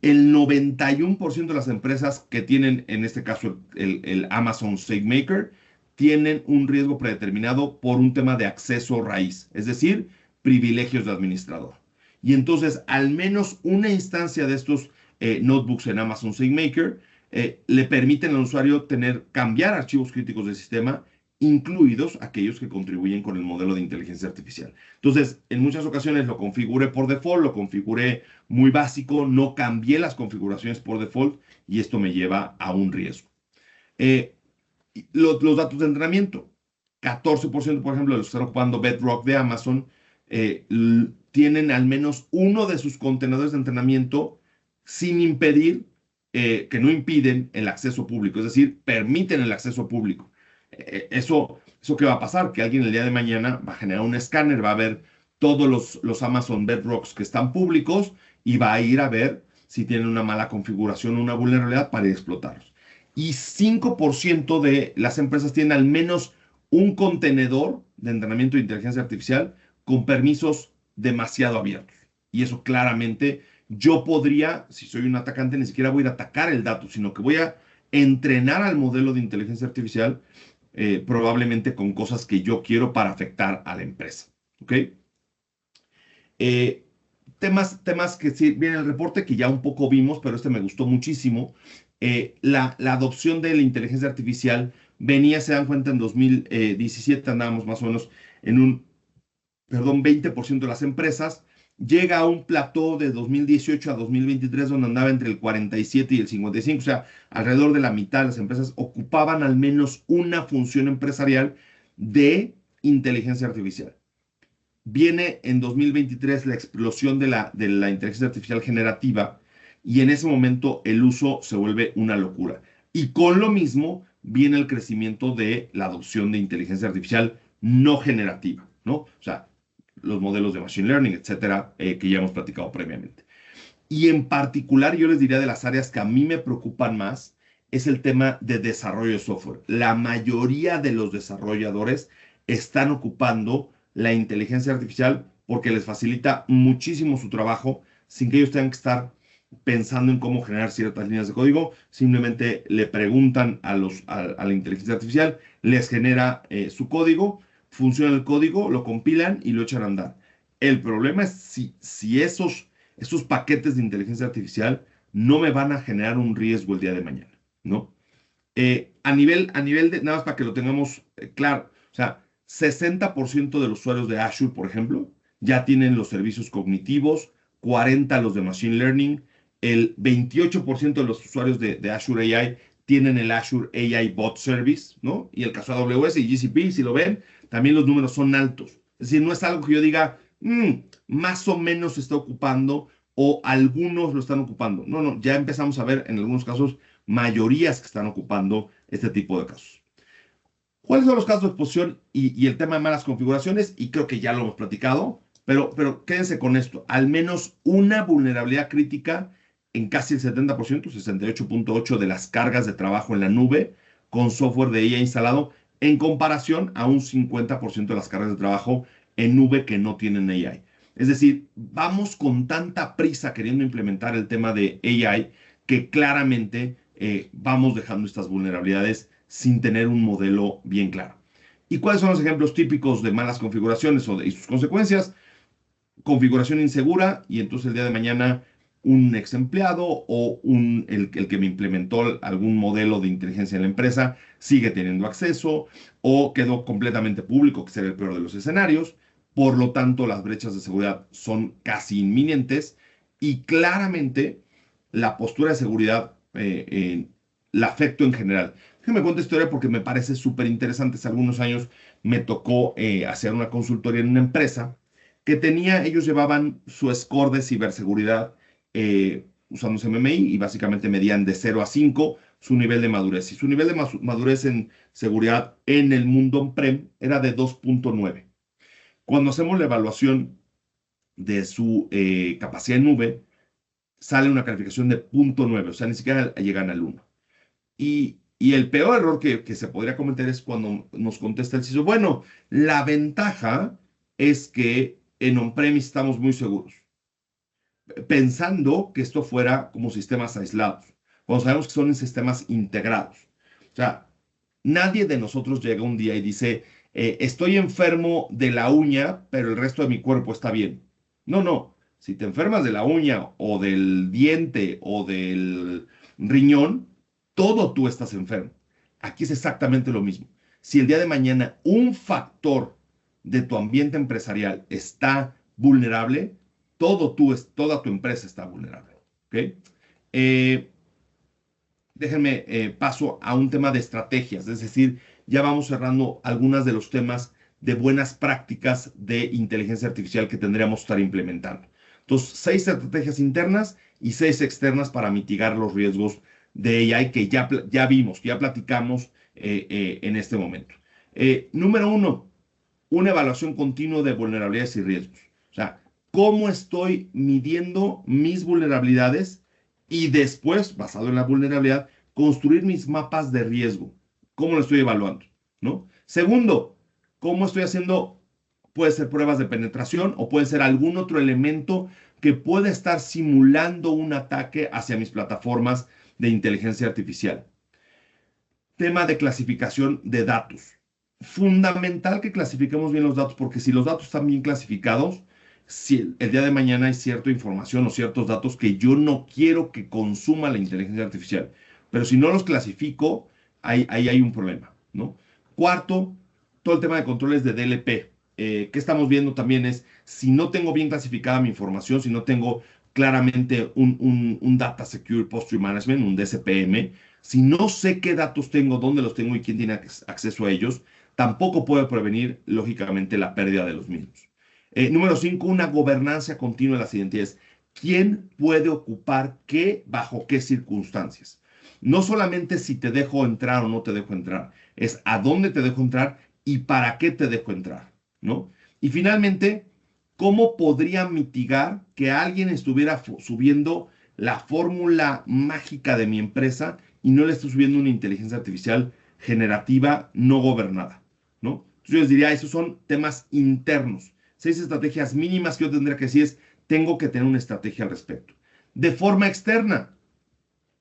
El 91% de las empresas que tienen, en este caso, el Amazon SageMaker, tienen un riesgo predeterminado por un tema de acceso raíz, es decir, privilegios de administrador. Y entonces, al menos una instancia de estos notebooks en Amazon SageMaker le permiten al usuario cambiar archivos críticos del sistema, incluidos aquellos que contribuyen con el modelo de inteligencia artificial. Entonces, en muchas ocasiones lo configuré por default, lo configuré muy básico, no cambié las configuraciones por default y esto me lleva a un riesgo. Los datos de entrenamiento. 14%, por ejemplo, de los que están ocupando Bedrock de Amazon, tienen al menos uno de sus contenedores de entrenamiento sin impedir, que no impiden el acceso público, es decir, permiten el acceso público. ¿Eso qué va a pasar? Que alguien el día de mañana va a generar un escáner, va a ver todos los Amazon Bedrocks que están públicos y va a ir a ver si tienen una mala configuración o una vulnerabilidad para explotarlos. Y 5% de las empresas tienen al menos un contenedor de entrenamiento de inteligencia artificial con permisos demasiado abiertos. Y eso claramente yo podría, si soy un atacante, ni siquiera voy a atacar el dato, sino que voy a entrenar al modelo de inteligencia artificial probablemente con cosas que yo quiero para afectar a la empresa. ¿Ok? Temas que sí viene el reporte, que ya un poco vimos, pero este me gustó muchísimo. La adopción de la inteligencia artificial venía, se dan cuenta, en 2017 andábamos más o menos en un 20% de las empresas. Llega a un plató de 2018 a 2023 donde andaba entre el 47 y el 55, o sea, alrededor de la mitad de las empresas ocupaban al menos una función empresarial de inteligencia artificial. Viene en 2023 la explosión de la inteligencia artificial generativa y en ese momento el uso se vuelve una locura. Y con lo mismo viene el crecimiento de la adopción de inteligencia artificial no generativa, ¿no? O sea, los modelos de Machine Learning, etcétera, que ya hemos platicado previamente. Y en particular, yo les diría de las áreas que a mí me preocupan más, es el tema de desarrollo de software. La mayoría de los desarrolladores están ocupando la inteligencia artificial porque les facilita muchísimo su trabajo sin que ellos tengan que estar pensando en cómo generar ciertas líneas de código. Simplemente le preguntan a la inteligencia artificial les genera su código, funciona el código, lo compilan y lo echan a andar. El problema es si esos paquetes de inteligencia artificial no me van a generar un riesgo el día de mañana, ¿no? A nivel de, nada más para que lo tengamos claro, o sea, 60% de los usuarios de Azure, por ejemplo, ya tienen los servicios cognitivos, 40% los de Machine Learning, el 28% de los usuarios de Azure AI tienen el Azure AI Bot Service, ¿no? Y el caso de AWS y GCP, si lo ven, también los números son altos. Es decir, no es algo que yo diga, más o menos se está ocupando o algunos lo están ocupando. No, ya empezamos a ver en algunos casos mayorías que están ocupando este tipo de casos. ¿Cuáles son los casos de exposición y el tema de malas configuraciones? Y creo que ya lo hemos platicado, pero quédense con esto. Al menos una vulnerabilidad crítica en casi el 70%, 68.8% de las cargas de trabajo en la nube con software de IA instalado, en comparación a un 50% de las cargas de trabajo en nube que no tienen AI. Es decir, vamos con tanta prisa queriendo implementar el tema de AI que claramente vamos dejando estas vulnerabilidades sin tener un modelo bien claro. ¿Y cuáles son los ejemplos típicos de malas configuraciones y sus consecuencias? Configuración insegura y entonces el día de mañana un ex empleado o el que me implementó algún modelo de inteligencia en la empresa sigue teniendo acceso o quedó completamente público, que será el peor de los escenarios. Por lo tanto, las brechas de seguridad son casi inminentes y claramente la postura de seguridad la afecto en general. Déjenme contar historia porque me parece súper interesante. Hace algunos años me tocó hacer una consultoría en una empresa que ellos llevaban su score de ciberseguridad usando CMMI y básicamente medían de 0 a 5 su nivel de madurez. Y su nivel de madurez en seguridad en el mundo on-prem era de 2.9. Cuando hacemos la evaluación de su capacidad en nube, sale una calificación de 0.9, o sea, ni siquiera llegan al 1. Y el peor error que se podría cometer es cuando nos contesta el CISO, bueno, la ventaja es que en on-premise estamos muy seguros, pensando que esto fuera como sistemas aislados, cuando sabemos que son en sistemas integrados. O sea, nadie de nosotros llega un día y dice, estoy enfermo de la uña, pero el resto de mi cuerpo está bien. No. Si te enfermas de la uña o del diente o del riñón, todo tú estás enfermo. Aquí es exactamente lo mismo. Si el día de mañana un factor de tu ambiente empresarial está vulnerable, toda tu empresa está vulnerable. ¿Okay? Déjenme paso a un tema de estrategias, es decir, ya vamos cerrando algunos de los temas de buenas prácticas de inteligencia artificial que tendríamos que estar implementando. Entonces, 6 estrategias internas y 6 externas para mitigar los riesgos de AI que ya vimos, ya platicamos en este momento. Número 1, una evaluación continua de vulnerabilidades y riesgos. O sea, ¿cómo estoy midiendo mis vulnerabilidades? Y después, basado en la vulnerabilidad, construir mis mapas de riesgo. ¿Cómo lo estoy evaluando? ¿No? Segundo, ¿cómo estoy haciendo? Puede ser pruebas de penetración o puede ser algún otro elemento que pueda estar simulando un ataque hacia mis plataformas de inteligencia artificial. Tema de clasificación de datos. Fundamental que clasifiquemos bien los datos, porque si los datos están bien clasificados, si el día de mañana hay cierta información o ciertos datos que yo no quiero que consuma la inteligencia artificial, pero si no los clasifico, ahí hay un problema, ¿no? Cuarto, todo el tema de controles de DLP. Que estamos viendo también es, si no tengo bien clasificada mi información, si no tengo claramente un Data Secure Posture Management, un DSPM, si no sé qué datos tengo, dónde los tengo y quién tiene acceso a ellos, tampoco puedo prevenir, lógicamente, la pérdida de los mismos. Número 5, una gobernanza continua de las identidades. ¿Quién puede ocupar qué, bajo qué circunstancias? No solamente si te dejo entrar o no te dejo entrar, es a dónde te dejo entrar y para qué te dejo entrar, ¿no? Y finalmente, ¿cómo podría mitigar que alguien estuviera subiendo la fórmula mágica de mi empresa y no le esté subiendo una inteligencia artificial generativa no gobernada, ¿no? Entonces yo les diría, esos son temas internos. 6 estrategias mínimas que yo tendría que decir es, tengo que tener una estrategia al respecto. De forma externa,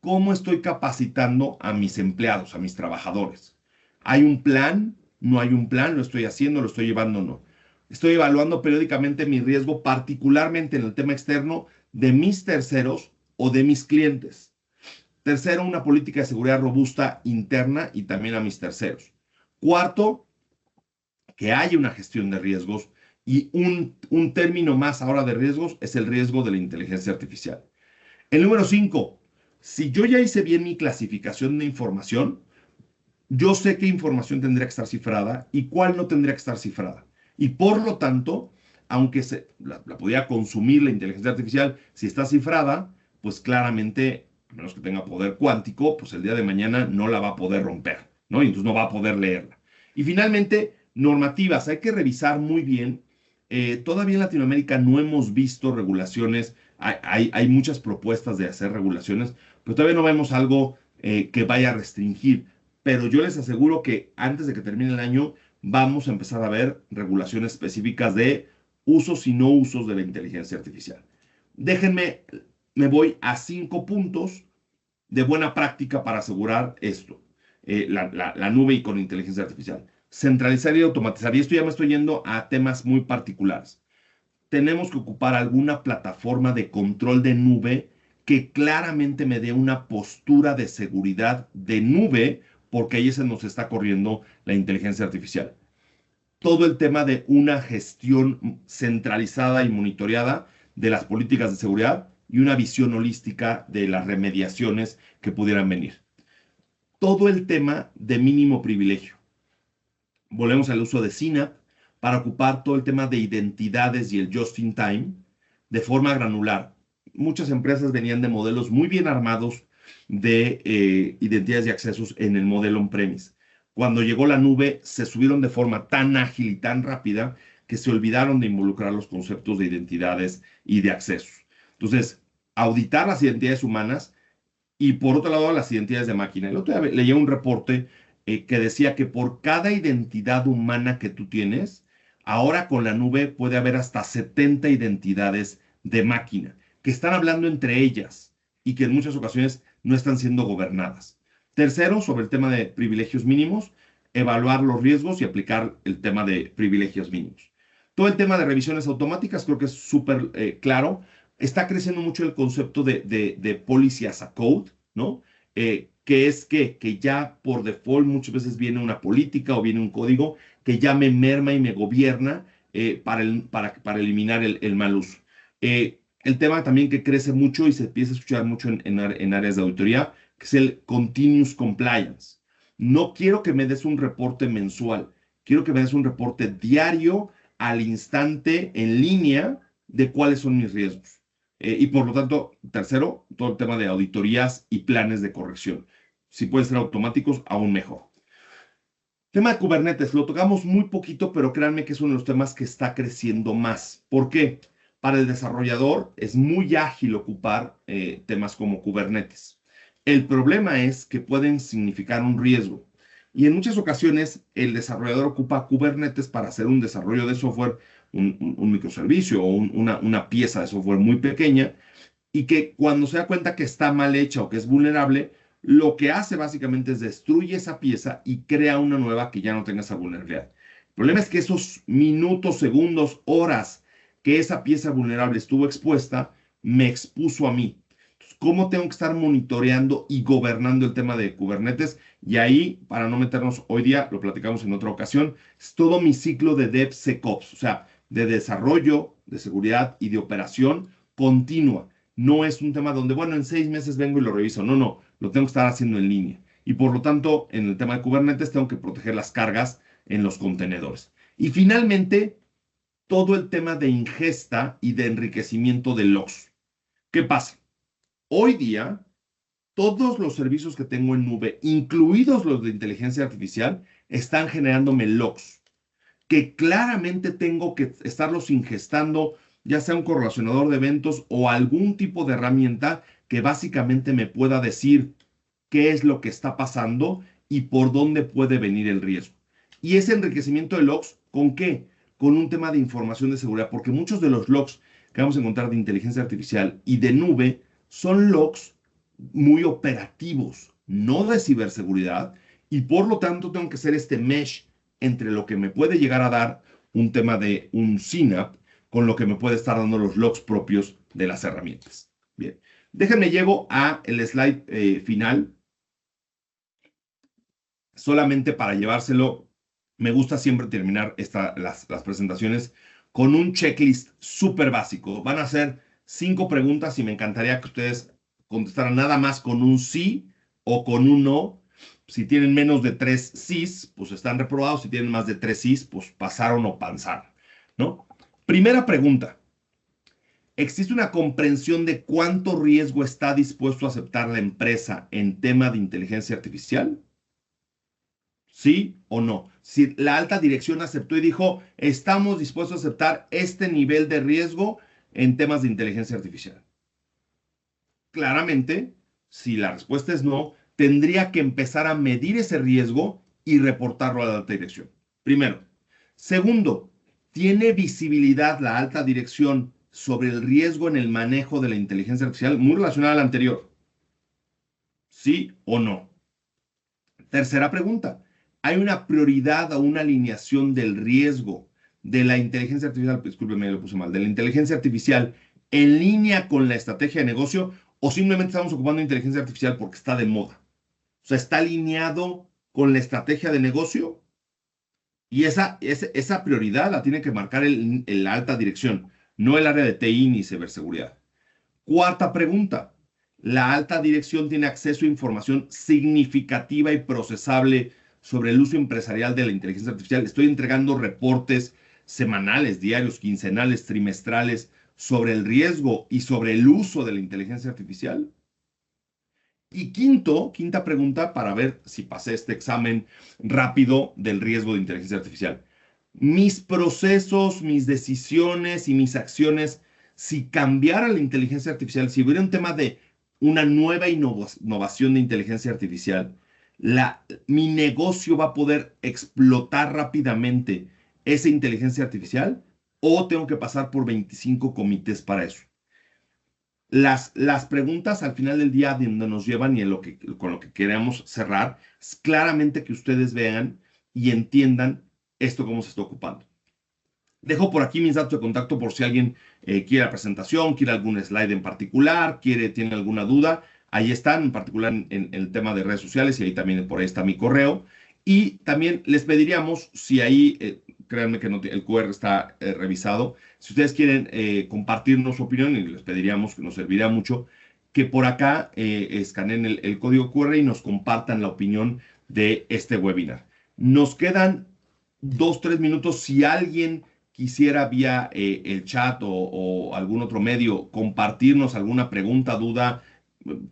¿cómo estoy capacitando a mis empleados, a mis trabajadores? ¿Hay un plan? ¿No hay un plan? ¿Lo estoy haciendo? ¿Lo estoy llevando o no? Estoy evaluando periódicamente mi riesgo, particularmente en el tema externo, de mis terceros o de mis clientes. Tercero, una política de seguridad robusta interna y también a mis terceros. Cuarto, que haya una gestión de riesgos, y un término más ahora de riesgos es el riesgo de la inteligencia artificial. El número 5, si yo ya hice bien mi clasificación de información, yo sé qué información tendría que estar cifrada y cuál no tendría que estar cifrada. Y por lo tanto, aunque la pudiera consumir la inteligencia artificial, si está cifrada, pues claramente, a menos que tenga poder cuántico, pues el día de mañana no la va a poder romper, ¿no? Y entonces no va a poder leerla. Y finalmente, normativas. Hay que revisar muy bien. Todavía en Latinoamérica no hemos visto regulaciones. Hay muchas propuestas de hacer regulaciones, pero todavía no vemos algo que vaya a restringir. Pero yo les aseguro que antes de que termine el año vamos a empezar a ver regulaciones específicas de usos y no usos de la inteligencia artificial. Déjenme, me voy a 5 puntos de buena práctica para asegurar esto. La nube y con inteligencia artificial. Centralizar y automatizar. Y esto ya me estoy yendo a temas muy particulares. Tenemos que ocupar alguna plataforma de control de nube que claramente me dé una postura de seguridad de nube, porque ahí se nos está corriendo la inteligencia artificial. Todo el tema de una gestión centralizada y monitoreada de las políticas de seguridad y una visión holística de las remediaciones que pudieran venir. Todo el tema de mínimo privilegio. Volvemos al uso de CNAPP para ocupar todo el tema de identidades y el just in time de forma granular. Muchas empresas venían de modelos muy bien armados de identidades y accesos en el modelo on-premise. Cuando llegó la nube, se subieron de forma tan ágil y tan rápida que se olvidaron de involucrar los conceptos de identidades y de accesos. Entonces, auditar las identidades humanas y, por otro lado, las identidades de máquina. El otro día leía un reporte que decía que por cada identidad humana que tú tienes, ahora con la nube puede haber hasta 70 identidades de máquina, que están hablando entre ellas y que en muchas ocasiones no están siendo gobernadas. Tercero, sobre el tema de privilegios mínimos, evaluar los riesgos y aplicar el tema de privilegios mínimos. Todo el tema de revisiones automáticas creo que es súper claro. Está creciendo mucho el concepto de policy as a code, ¿no? Que es que ya por default muchas veces viene una política o viene un código que ya me merma y me gobierna para eliminar el mal uso. El tema también que crece mucho y se empieza a escuchar mucho en áreas de auditoría, que es el continuous compliance. No quiero que me des un reporte mensual, quiero que me des un reporte diario, al instante, en línea, de cuáles son mis riesgos. Y por lo tanto, tercero, todo el tema de auditorías y planes de corrección. Si pueden ser automáticos, aún mejor. Tema de Kubernetes, lo tocamos muy poquito, pero créanme que es uno de los temas que está creciendo más. ¿Por qué? Para el desarrollador es muy ágil ocupar temas como Kubernetes. El problema es que pueden significar un riesgo. Y en muchas ocasiones el desarrollador ocupa Kubernetes para hacer un desarrollo de software, un microservicio o una pieza de software muy pequeña, y que cuando se da cuenta que está mal hecha o que es vulnerable, lo que hace básicamente es destruye esa pieza y crea una nueva que ya no tenga esa vulnerabilidad. El problema es que esos minutos, segundos, horas que esa pieza vulnerable estuvo expuesta, me expuso a mí. Entonces, ¿cómo tengo que estar monitoreando y gobernando el tema de Kubernetes? Y ahí, para no meternos hoy día, lo platicamos en otra ocasión, es todo mi ciclo de DevSecOps, o sea, de desarrollo, de seguridad y de operación continua. No es un tema donde, bueno, en 6 meses vengo y lo reviso. No, lo tengo que estar haciendo en línea. Y por lo tanto, en el tema de Kubernetes, tengo que proteger las cargas en los contenedores. Y finalmente, todo el tema de ingesta y de enriquecimiento de logs. ¿Qué pasa? Hoy día, todos los servicios que tengo en nube, incluidos los de inteligencia artificial, están generándome logs, que claramente tengo que estarlos ingestando, ya sea un correlacionador de eventos o algún tipo de herramienta que básicamente me pueda decir qué es lo que está pasando y por dónde puede venir el riesgo. Y ese enriquecimiento de logs, ¿con qué? Con un tema de información de seguridad, porque muchos de los logs que vamos a encontrar de inteligencia artificial y de nube son logs muy operativos, no de ciberseguridad, y por lo tanto tengo que hacer este mesh entre lo que me puede llegar a dar un tema de un CNAPP con lo que me puede estar dando los logs propios de las herramientas. Bien, déjenme llego a el slide final. Solamente para llevárselo, me gusta siempre terminar las presentaciones con un checklist súper básico. Van a ser 5 preguntas y me encantaría que ustedes contestaran nada más con un sí o con un no. Si tienen menos de 3 sís, pues están reprobados. Si tienen más de 3 sís, pues pasaron o panzaron, ¿no? Primera pregunta. ¿Existe una comprensión de cuánto riesgo está dispuesto a aceptar la empresa en tema de inteligencia artificial? ¿Sí o no? Si la alta dirección aceptó y dijo, estamos dispuestos a aceptar este nivel de riesgo en temas de inteligencia artificial. Claramente, si la respuesta es no, tendría que empezar a medir ese riesgo y reportarlo a la alta dirección. Primero. Segundo, ¿tiene visibilidad la alta dirección sobre el riesgo en el manejo de la inteligencia artificial muy relacionada al anterior? ¿Sí o no? Tercera pregunta. ¿Hay una prioridad o una alineación del riesgo de la inteligencia artificial, discúlpeme, lo puse mal, de la inteligencia artificial en línea con la estrategia de negocio o simplemente estamos ocupando inteligencia artificial porque está de moda? O sea, ¿está alineado con la estrategia de negocio? Y esa prioridad la tiene que marcar la alta dirección, no el área de TI ni ciberseguridad. Cuarta pregunta. ¿La alta dirección tiene acceso a información significativa y procesable sobre el uso empresarial de la inteligencia artificial? Estoy entregando reportes semanales, diarios, quincenales, trimestrales sobre el riesgo y sobre el uso de la inteligencia artificial. Y quinta pregunta para ver si pasé este examen rápido del riesgo de inteligencia artificial. Mis procesos, mis decisiones y mis acciones, si cambiara la inteligencia artificial, si hubiera un tema de una nueva innovación de inteligencia artificial, mi negocio va a poder explotar rápidamente esa inteligencia artificial o tengo que pasar por 25 comités para eso. Las preguntas al final del día donde nos llevan y con lo que queremos cerrar es claramente que ustedes vean y entiendan esto cómo se está ocupando. Dejo por aquí mis datos de contacto por si alguien quiere la presentación, quiere algún slide en particular, tiene alguna duda. Ahí están, en particular en el tema de redes sociales y ahí también por ahí está mi correo. Y también les pediríamos, si ahí, créanme que el QR está revisado, si ustedes quieren compartirnos su opinión, y les pediríamos que nos serviría mucho, que por acá escaneen el código QR y nos compartan la opinión de este webinar. Nos quedan 2-3 minutos. Si alguien quisiera vía el chat o algún otro medio compartirnos alguna pregunta, duda,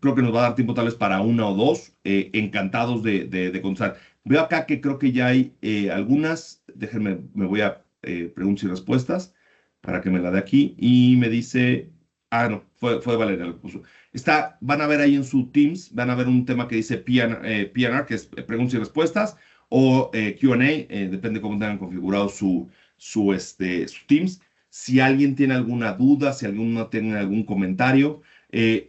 creo que nos va a dar tiempo tal vez para 1 o 2. Encantados de contestar. Veo acá que creo que ya hay algunas. Déjenme, me voy a preguntas y respuestas para que me la dé aquí. Y me dice, no, fue Valeria lo que puso. Van a ver ahí en su Teams, van a ver un tema que dice PNR, que es preguntas y respuestas, o Q&A, depende cómo tengan configurado su Teams. Si alguien tiene alguna duda, si alguno tiene algún comentario,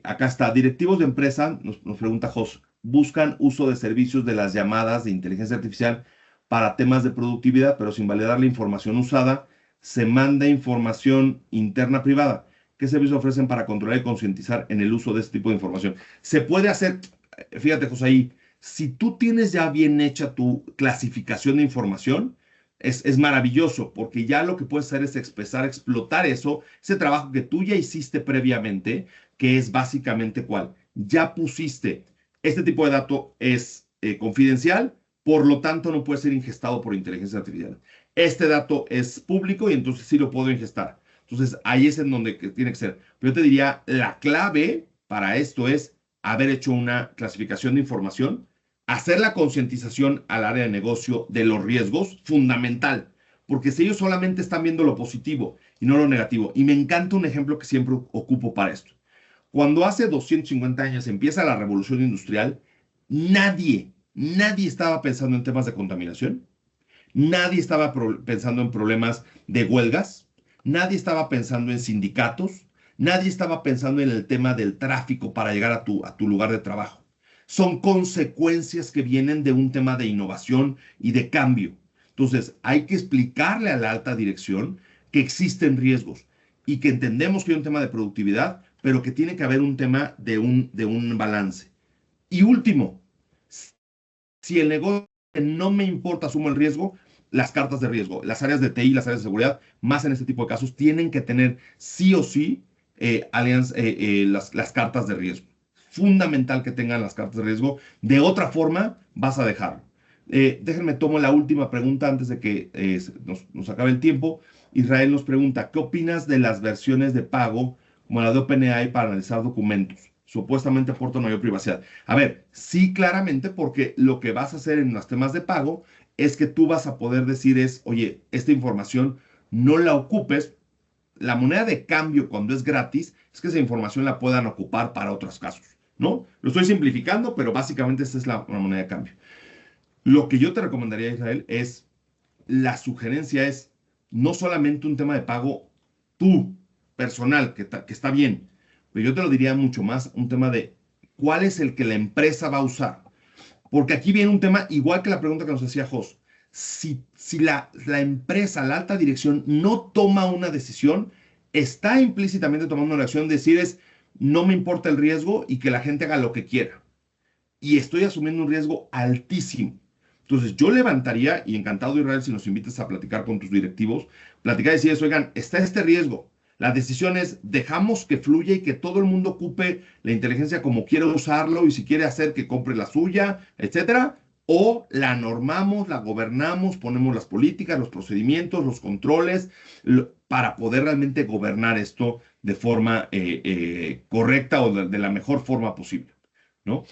acá está. Directivos de empresa, nos pregunta Jos, buscan uso de servicios de las llamadas de inteligencia artificial para temas de productividad, pero sin validar la información usada, se manda información interna privada. ¿Qué servicios ofrecen para controlar y concientizar en el uso de este tipo de información? Se puede hacer, fíjate, José, ahí, si tú tienes ya bien hecha tu clasificación de información, es maravilloso, porque ya lo que puedes hacer es explotar ese trabajo que tú ya hiciste previamente, que es básicamente ¿cuál? Ya pusiste, este tipo de dato es confidencial, por lo tanto no puede ser ingestado por inteligencia artificial. Este dato es público y entonces sí lo puedo ingestar. Entonces ahí es en donde tiene que ser. Pero yo te diría, la clave para esto es haber hecho una clasificación de información, hacer la concientización al área de negocio de los riesgos, fundamental, porque si ellos solamente están viendo lo positivo y no lo negativo, y me encanta un ejemplo que siempre ocupo para esto. Cuando hace 250 años empieza la revolución industrial, nadie estaba pensando en temas de contaminación, nadie estaba pensando en problemas de huelgas, nadie estaba pensando en sindicatos, nadie estaba pensando en el tema del tráfico para llegar a tu lugar de trabajo. son consecuencias que vienen de un tema de innovación y de cambio. Entonces, hay que explicarle a la alta dirección que existen riesgos y que entendemos que hay un tema de productividad, pero que tiene que haber un tema de un balance. Y último, si el negocio no me importa, asumo el riesgo, las cartas de riesgo, las áreas de TI, las áreas de seguridad, más en este tipo de casos, tienen que tener sí o sí las cartas de riesgo. Fundamental que tengan las cartas de riesgo. De otra forma, vas a dejarlo. Déjenme tomo la última pregunta antes de que nos acabe el tiempo. Israel nos pregunta, ¿qué opinas de las versiones de pago como la de OpenAI para analizar documentos? Supuestamente aportan mayor privacidad. A ver, sí, claramente, porque lo que vas a hacer en los temas de pago es que tú vas a poder decir oye, esta información no la ocupes. La moneda de cambio cuando es gratis es que esa información la puedan ocupar para otros casos, ¿no? Lo estoy simplificando, pero básicamente esta es la moneda de cambio. Lo que yo te recomendaría, Israel, la sugerencia es no solamente un tema de pago tú, personal, que está bien, pero yo te lo diría mucho más, un tema de cuál es el que la empresa va a usar. Porque aquí viene un tema, igual que la pregunta que nos hacía Jos, si la empresa, la alta dirección, no toma una decisión, está implícitamente tomando una acción de decir no me importa el riesgo y que la gente haga lo que quiera. Y estoy asumiendo un riesgo altísimo. Entonces yo levantaría, y encantado Israel si nos invitas a platicar con tus directivos, platicar y decirles, oigan, está este riesgo. La decisión es, dejamos que fluya y que todo el mundo ocupe la inteligencia como quiera usarlo y si quiere hacer que compre la suya, etcétera, o la normamos, la gobernamos, ponemos las políticas, los procedimientos, los controles, para poder realmente gobernar esto de forma correcta o de la mejor forma posible, ¿no?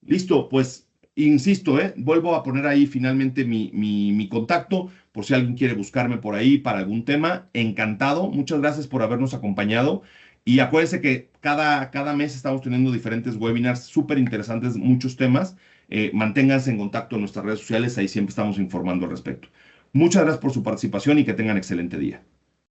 Listo, pues insisto, vuelvo a poner ahí finalmente mi contacto por si alguien quiere buscarme por ahí para algún tema. Encantado, muchas gracias por habernos acompañado y acuérdense que cada mes estamos teniendo diferentes webinars súper interesantes, muchos temas. Manténganse en contacto en nuestras redes sociales, ahí siempre estamos informando al respecto. Muchas gracias por su participación y que tengan excelente día.